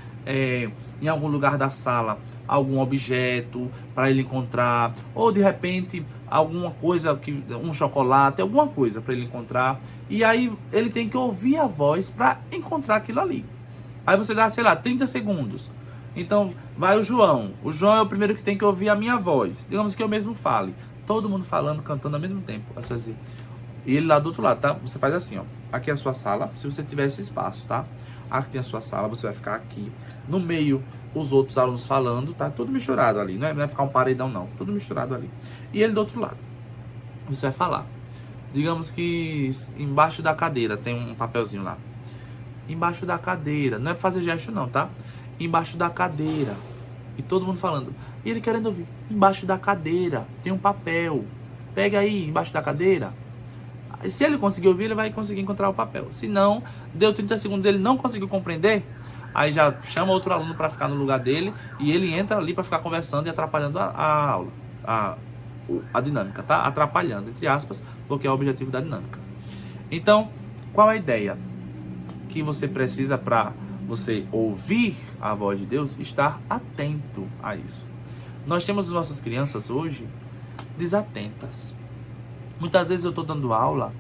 em algum lugar da sala algum objeto para ele encontrar. Ou de repente alguma coisa, um chocolate, alguma coisa para ele encontrar. E aí ele tem que ouvir a voz para encontrar aquilo ali. Aí você dá, sei lá, 30 segundos. Então, vai o João. O João é o primeiro que tem que ouvir a minha voz. Digamos que eu mesmo fale. Todo mundo falando, cantando ao mesmo tempo. E ele lá do outro lado, tá? Você faz assim, ó. Aqui é a sua sala, se você tiver esse espaço, tá? Aqui tem a sua sala, você vai ficar aqui. No meio, os outros alunos falando, tá? Tudo misturado ali. Não é ficar um paredão, não. Tudo misturado ali. E ele do outro lado. Você vai falar. Digamos que embaixo da cadeira tem um papelzinho lá. Embaixo da cadeira. Não é pra fazer gesto, não, tá? Embaixo da cadeira. E todo mundo falando. E ele querendo ouvir. Embaixo da cadeira tem um papel. Pega aí, embaixo da cadeira. Se ele conseguir ouvir, ele vai conseguir encontrar o papel. Se não, deu 30 segundos, ele não conseguiu compreender, aí já chama outro aluno para ficar no lugar dele e ele entra ali para ficar conversando e atrapalhando a aula. A dinâmica, tá? Atrapalhando, entre aspas, porque é o objetivo da dinâmica. Então, qual a ideia? Que você precisa para você ouvir a voz de Deus, estar atento a isso. Nós temos nossas crianças hoje desatentas. Muitas vezes eu estou dando aula,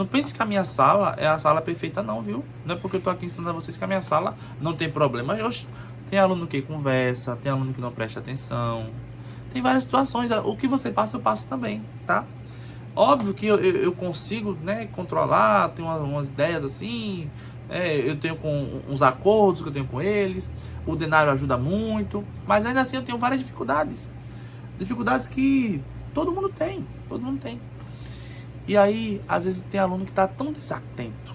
Não pense que a minha sala é a sala perfeita não, viu? Não é porque eu tô aqui ensinando a vocês que a minha sala não tem problema. Oxe, tem aluno que conversa, tem aluno que não presta atenção. Tem várias situações. O que você passa, eu passo também, tá? Óbvio que eu consigo, né, controlar, tenho umas ideias assim, eu tenho com uns acordos que eu tenho com eles, o denário ajuda muito, mas ainda assim eu tenho várias dificuldades. Dificuldades que todo mundo tem, todo mundo tem. E aí, às vezes tem aluno que está tão desatento.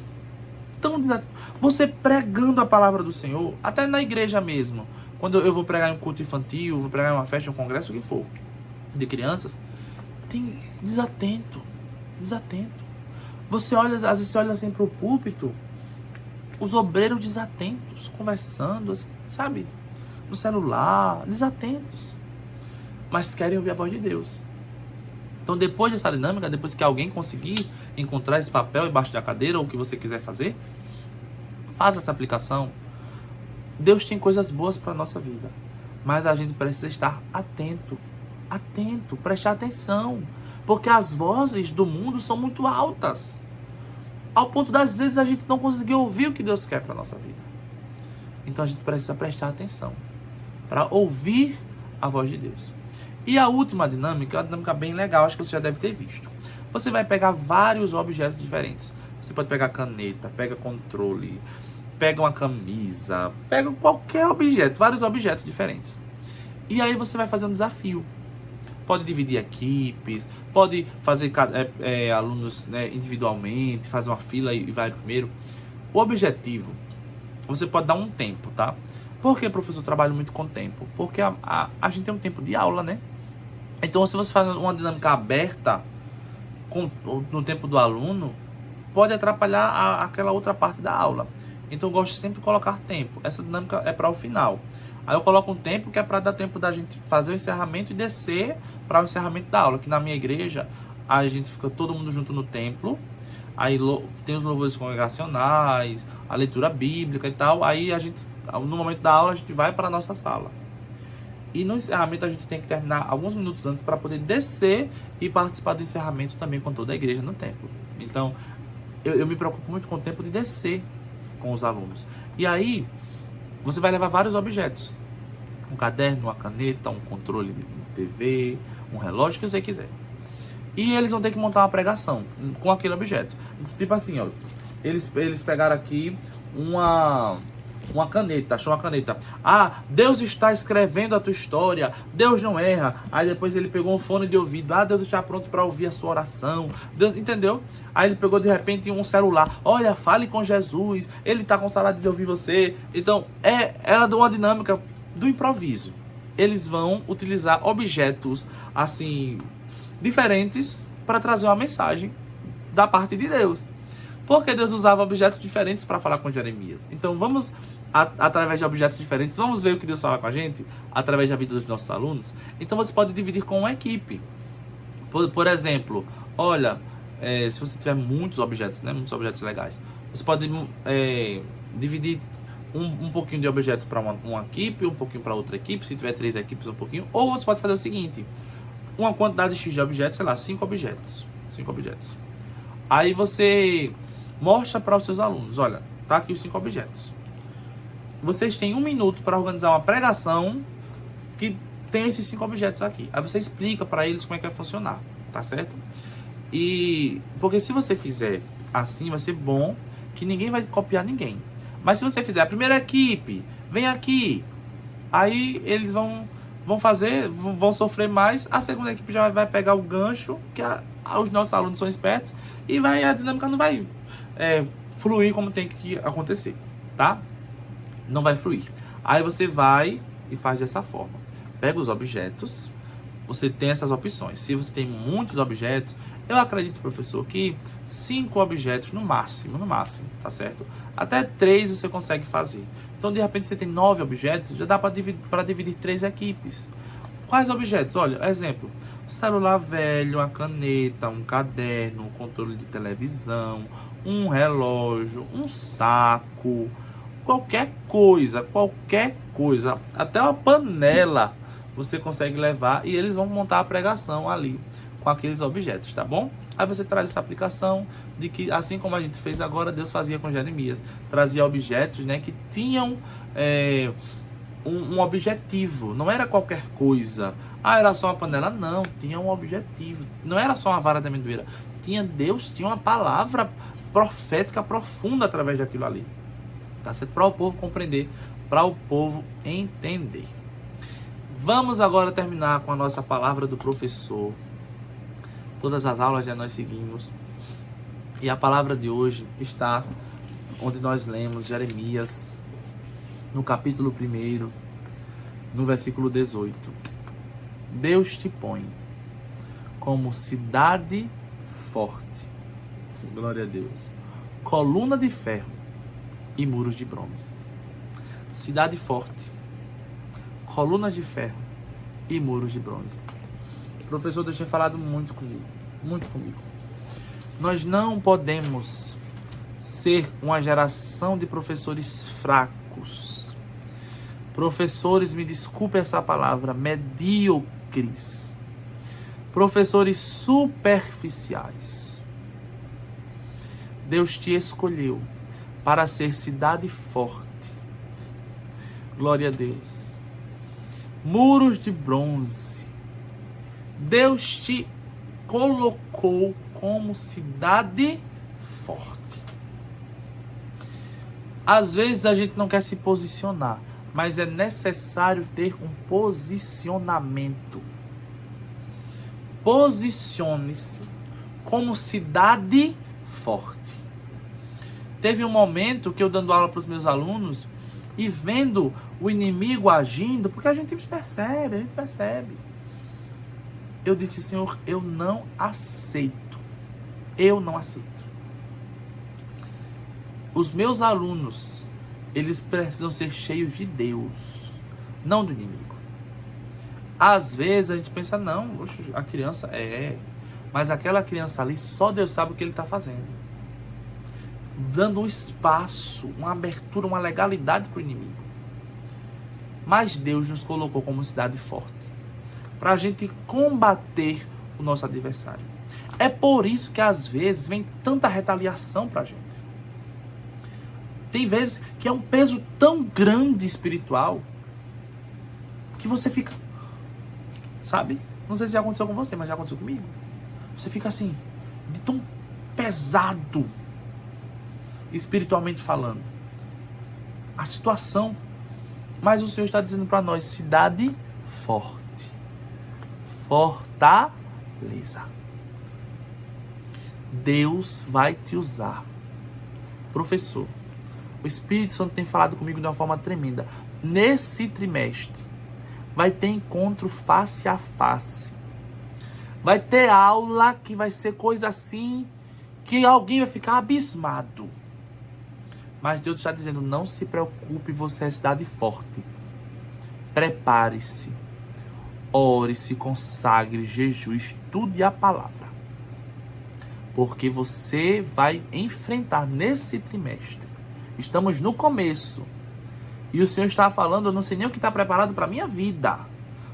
Você pregando a palavra do Senhor, até na igreja mesmo, quando eu vou pregar em um culto infantil, vou pregar em uma festa, um congresso, o que for, de crianças, tem desatento. Você olha, às vezes você olha assim pro púlpito, os obreiros desatentos, conversando, assim, sabe? No celular, desatentos. Mas querem ouvir a voz de Deus. Então, depois dessa dinâmica, depois que alguém conseguir encontrar esse papel embaixo da cadeira, ou o que você quiser fazer, faça essa aplicação. Deus tem coisas boas para a nossa vida, mas a gente precisa estar atento, prestar atenção, porque as vozes do mundo são muito altas, ao ponto das vezes a gente não conseguir ouvir o que Deus quer para a nossa vida. Então a gente precisa prestar atenção para ouvir a voz de Deus. E a última dinâmica é uma dinâmica bem legal, acho que você já deve ter visto. Você vai pegar vários objetos diferentes. Você pode pegar caneta, pega controle, pega uma camisa, pega qualquer objeto, vários objetos diferentes. E aí você vai fazer um desafio. Pode dividir equipes, pode fazer alunos, né, individualmente, fazer uma fila e vai primeiro. O objetivo, você pode dar um tempo, tá? Por que, professor, eu trabalho muito com tempo? Porque a gente tem um tempo de aula, né? Então, se você faz uma dinâmica aberta no tempo do aluno, pode atrapalhar aquela outra parte da aula. Então, eu gosto sempre de colocar tempo. Essa dinâmica é para o final. Aí eu coloco um tempo que é para dar tempo da gente fazer o encerramento e descer para o encerramento da aula. Que na minha igreja, a gente fica todo mundo junto no templo. Aí tem os louvores congregacionais, a leitura bíblica e tal. Aí a gente, no momento da aula, a gente vai para a nossa sala. E no encerramento a gente tem que terminar alguns minutos antes para poder descer e participar do encerramento também com toda a igreja no templo. Então, eu me preocupo muito com o tempo de descer com os alunos. E aí, você vai levar vários objetos. Um caderno, uma caneta, um controle de TV, um relógio, o que você quiser. E eles vão ter que montar uma pregação com aquele objeto. Tipo assim, ó, eles pegaram aqui uma caneta, achou uma caneta. Ah, Deus está escrevendo a tua história, Deus não erra. Aí depois ele pegou um fone de ouvido. Ah, Deus está pronto para ouvir a sua oração. Deus, entendeu? Aí ele pegou de repente um celular. Olha, fale com Jesus, ele está com saudade de ouvir você. Então, é uma dinâmica do improviso. Eles vão utilizar objetos, assim, diferentes para trazer uma mensagem da parte de Deus. Porque Deus usava objetos diferentes para falar com Jeremias. Então vamos, através de objetos diferentes, vamos ver o que Deus fala com a gente através da vida dos nossos alunos. Então você pode dividir com uma equipe. Por exemplo, olha, se você tiver muitos objetos, né, muitos objetos legais, você pode dividir um pouquinho de objetos para uma equipe, um pouquinho para outra equipe, se tiver 3 equipes, um pouquinho. Ou você pode fazer o seguinte, uma quantidade X de objetos, sei lá, 5 objetos. 5 objetos. Aí você mostra para os seus alunos, olha, tá aqui os 5 objetos. Vocês têm 1 minuto para organizar uma pregação que tem esses 5 objetos aqui. Aí você explica para eles como é que vai funcionar, tá certo? E porque se você fizer assim, vai ser bom, que ninguém vai copiar ninguém. Mas se você fizer a primeira equipe, vem aqui, aí eles vão sofrer mais, a segunda equipe já vai pegar o gancho, que os nossos alunos são espertos, e a dinâmica não vai fluir como tem que acontecer, tá? Não vai fluir. Aí você vai e faz dessa forma. Pega os objetos, você tem essas opções. Se você tem muitos objetos, eu acredito, professor, que 5 objetos no máximo, tá certo? Até 3 você consegue fazer. Então, de repente, você tem 9 objetos, já dá para dividir 3 equipes. Quais objetos? Olha, exemplo, um celular velho, uma caneta, um caderno, um controle de televisão, um relógio, um saco, qualquer coisa, até uma panela você consegue levar e eles vão montar a pregação ali com aqueles objetos, tá bom? Aí você traz essa aplicação de que, assim como a gente fez agora, Deus fazia com Jeremias. Trazia objetos, né, que tinham um objetivo. Não era qualquer coisa. Ah, era só uma panela? Não, tinha um objetivo. Não era só uma vara de amendoeira. Deus tinha uma palavra profética profunda através daquilo ali. Tá certo? Para o povo compreender, para o povo entender. Vamos agora terminar com a nossa palavra do professor. Todas as aulas já nós seguimos. E a palavra de hoje está onde nós lemos Jeremias, no capítulo 1, no versículo 18. Deus te põe como cidade forte. Glória a Deus. Coluna de ferro e muros de bronze. Cidade forte, colunas de ferro e muros de bronze. O professor Deus tem falado muito comigo. Nós não podemos ser uma geração de professores fracos. Professores, me desculpe essa palavra, medíocres. Professores superficiais. Deus te escolheu para ser cidade forte. Glória a Deus. Muros de bronze. Deus te colocou como cidade forte. Às vezes a gente não quer se posicionar, mas é necessário ter um posicionamento. Posicione-se como cidade forte. Teve um momento que eu dando aula para os meus alunos e vendo o inimigo agindo, porque a gente percebe. Eu disse, Senhor, eu não aceito. Os meus alunos, eles precisam ser cheios de Deus, não do inimigo. Às vezes a gente pensa, não, a criança mas aquela criança ali, só Deus sabe o que ele está fazendo. Dando um espaço, uma abertura, uma legalidade para o inimigo. Mas Deus nos colocou como cidade forte, para a gente combater o nosso adversário. É por isso que às vezes vem tanta retaliação para a gente. Tem vezes que é um peso tão grande espiritual que você fica, sabe? Não sei se já aconteceu com você, mas já aconteceu comigo. Você fica assim, de tão pesado, espiritualmente falando, a situação. Mas o Senhor está dizendo para nós, cidade forte, fortaleza. Deus vai te usar. Professor, o Espírito Santo tem falado comigo de uma forma tremenda. Nesse trimestre vai ter encontro face a face. Vai ter aula que vai ser coisa assim que alguém vai ficar abismado. Mas Deus está dizendo, não se preocupe, você é cidade forte. Prepare-se. Ore, se consagre, jejue, estude a palavra. Porque você vai enfrentar nesse trimestre. Estamos no começo. E o Senhor está falando, eu não sei nem o que está preparado para a minha vida.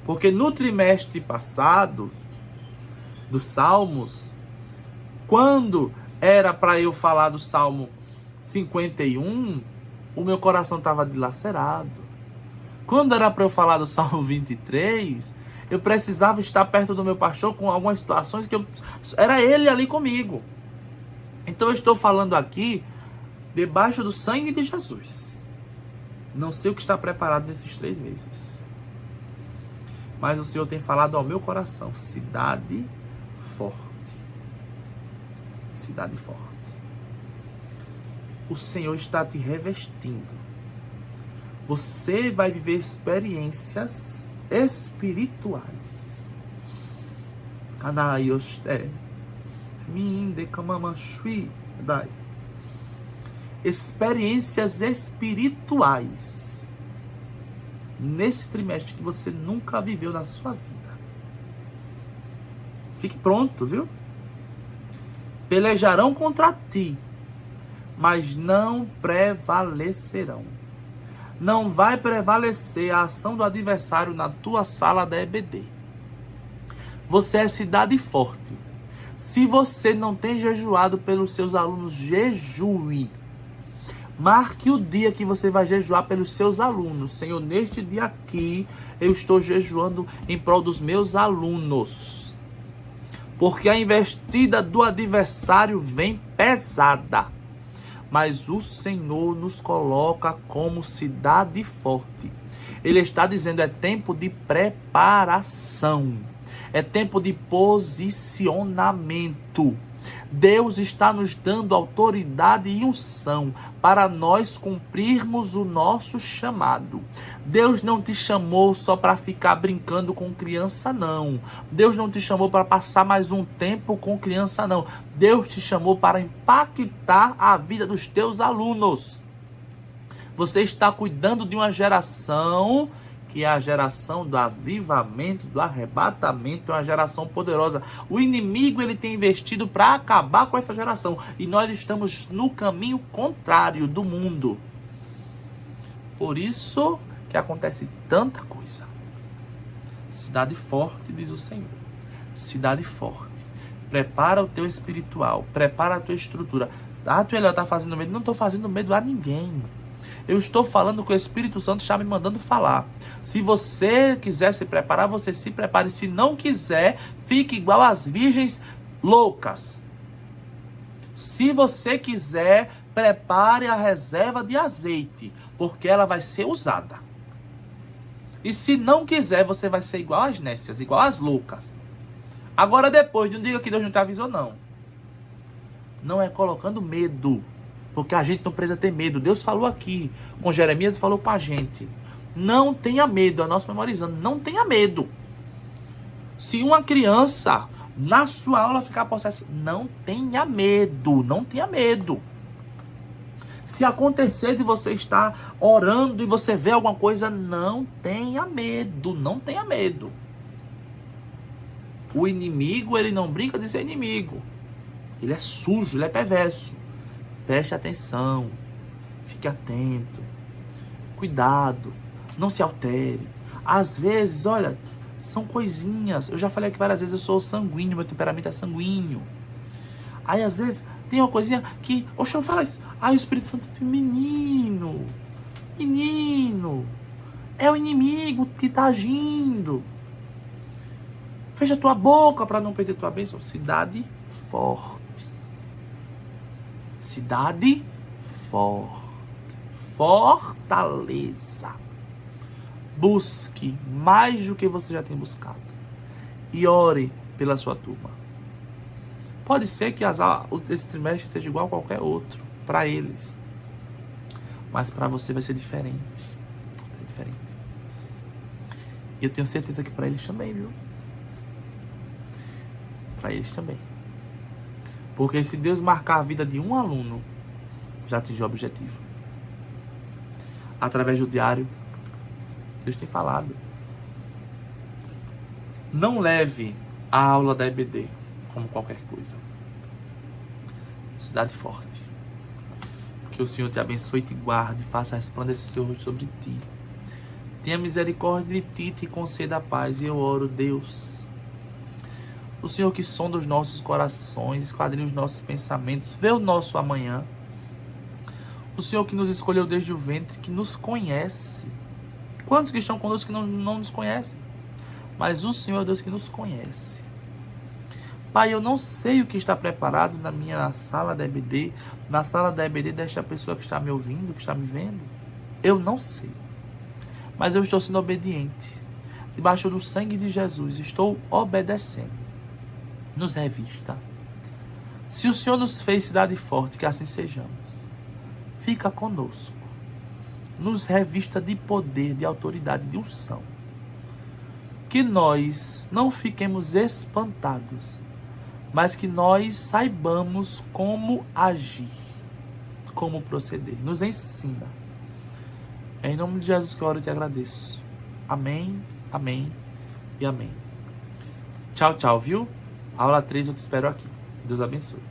Porque no trimestre passado, dos Salmos, quando era para eu falar do Salmo 51, o meu coração estava dilacerado. Quando era para eu falar do Salmo 23, eu precisava estar perto do meu pastor com algumas situações que era ele ali comigo. Então eu estou falando aqui debaixo do sangue de Jesus. Não sei o que está preparado nesses 3 meses. Mas o Senhor tem falado ao meu coração, cidade forte. Cidade forte. O Senhor está te revestindo. Você vai viver experiências espirituais. Experiências espirituais nesse trimestre que você nunca viveu na sua vida. Fique pronto, viu? Pelejarão contra ti, mas não prevalecerão. Não vai prevalecer a ação do adversário na tua sala da EBD. Você é cidade forte. Se você não tem jejuado pelos seus alunos, jejue. Marque o dia que você vai jejuar pelos seus alunos. Senhor, neste dia aqui, eu estou jejuando em prol dos meus alunos. Porque a investida do adversário vem pesada. Mas o Senhor nos coloca como cidade forte. Ele está dizendo, é tempo de preparação. É tempo de posicionamento. Deus está nos dando autoridade e unção para nós cumprirmos o nosso chamado. Deus não te chamou só para ficar brincando com criança, não. Deus não te chamou para passar mais um tempo com criança, não. Deus te chamou para impactar a vida dos teus alunos. Você está cuidando de uma geração que é a geração do avivamento, do arrebatamento, é uma geração poderosa. O inimigo, ele tem investido para acabar com essa geração. E nós estamos no caminho contrário do mundo. Por isso que acontece tanta coisa. Cidade forte, diz o Senhor. Cidade forte. Prepara o teu espiritual. Prepara a tua estrutura. Ah, tu está fazendo medo. Não estou fazendo medo a ninguém. Eu estou falando que o Espírito Santo está me mandando falar. Se você quiser se preparar, você se prepare. Se não quiser, fique igual às virgens loucas. Se você quiser, prepare a reserva de azeite, porque ela vai ser usada. E se não quiser, você vai ser igual às nécias, igual às loucas. Agora depois, não diga que Deus não te avisou, não. Não é colocando medo. Porque a gente não precisa ter medo. Deus falou aqui com Jeremias e falou com a gente. Não tenha medo. É nós memorizando. Não tenha medo. Se uma criança na sua aula ficar possessa, não tenha medo. Não tenha medo. Se acontecer de você estar orando e você ver alguma coisa, não tenha medo. Não tenha medo. O inimigo, ele não brinca de ser inimigo. Ele é sujo, ele é perverso. Preste atenção, fique atento, cuidado, não se altere. Às vezes, olha, são coisinhas. Eu já falei aqui várias vezes, eu sou sanguíneo, meu temperamento é sanguíneo. Aí, às vezes, tem uma coisinha que, oxe, eu falo isso. Aí o Espírito Santo, menino, é o inimigo que está agindo. Fecha tua boca para não perder tua bênção. Cidade forte. Cidade forte. Fortaleza. Busque mais do que você já tem buscado. E ore pela sua turma. Pode ser que esse trimestre seja igual a qualquer outro. Para eles. Mas para você vai ser diferente. Vai ser diferente. E eu tenho certeza que para eles também, viu? Para eles também. Porque se Deus marcar a vida de um aluno, já atingiu o objetivo. Através do diário, Deus tem falado. Não leve a aula da EBD como qualquer coisa. Cidade forte. Que o Senhor te abençoe e te guarde, faça resplandecer o seu rosto sobre ti. Tenha misericórdia de ti e te conceda a paz. E eu oro, Deus, o Senhor que sonda os nossos corações, esquadrinha os nossos pensamentos, vê o nosso amanhã. O Senhor que nos escolheu desde o ventre, que nos conhece. Quantos que estão conosco que não nos conhecem? Mas o Senhor é Deus que nos conhece. Pai, eu não sei o que está preparado na minha sala da EBD, na sala da EBD desta pessoa que está me ouvindo, que está me vendo. Eu não sei. Mas eu estou sendo obediente. Debaixo do sangue de Jesus, estou obedecendo. Nos revista. Se o Senhor nos fez cidade forte, que assim sejamos. Fica conosco. Nos revista de poder, de autoridade, de unção. Que nós não fiquemos espantados, mas que nós saibamos como agir, como proceder. Nos ensina. Em nome de Jesus que eu oro e te agradeço. Amém, amém e amém. Tchau, tchau, viu? Aula 3 eu te espero aqui. Deus abençoe.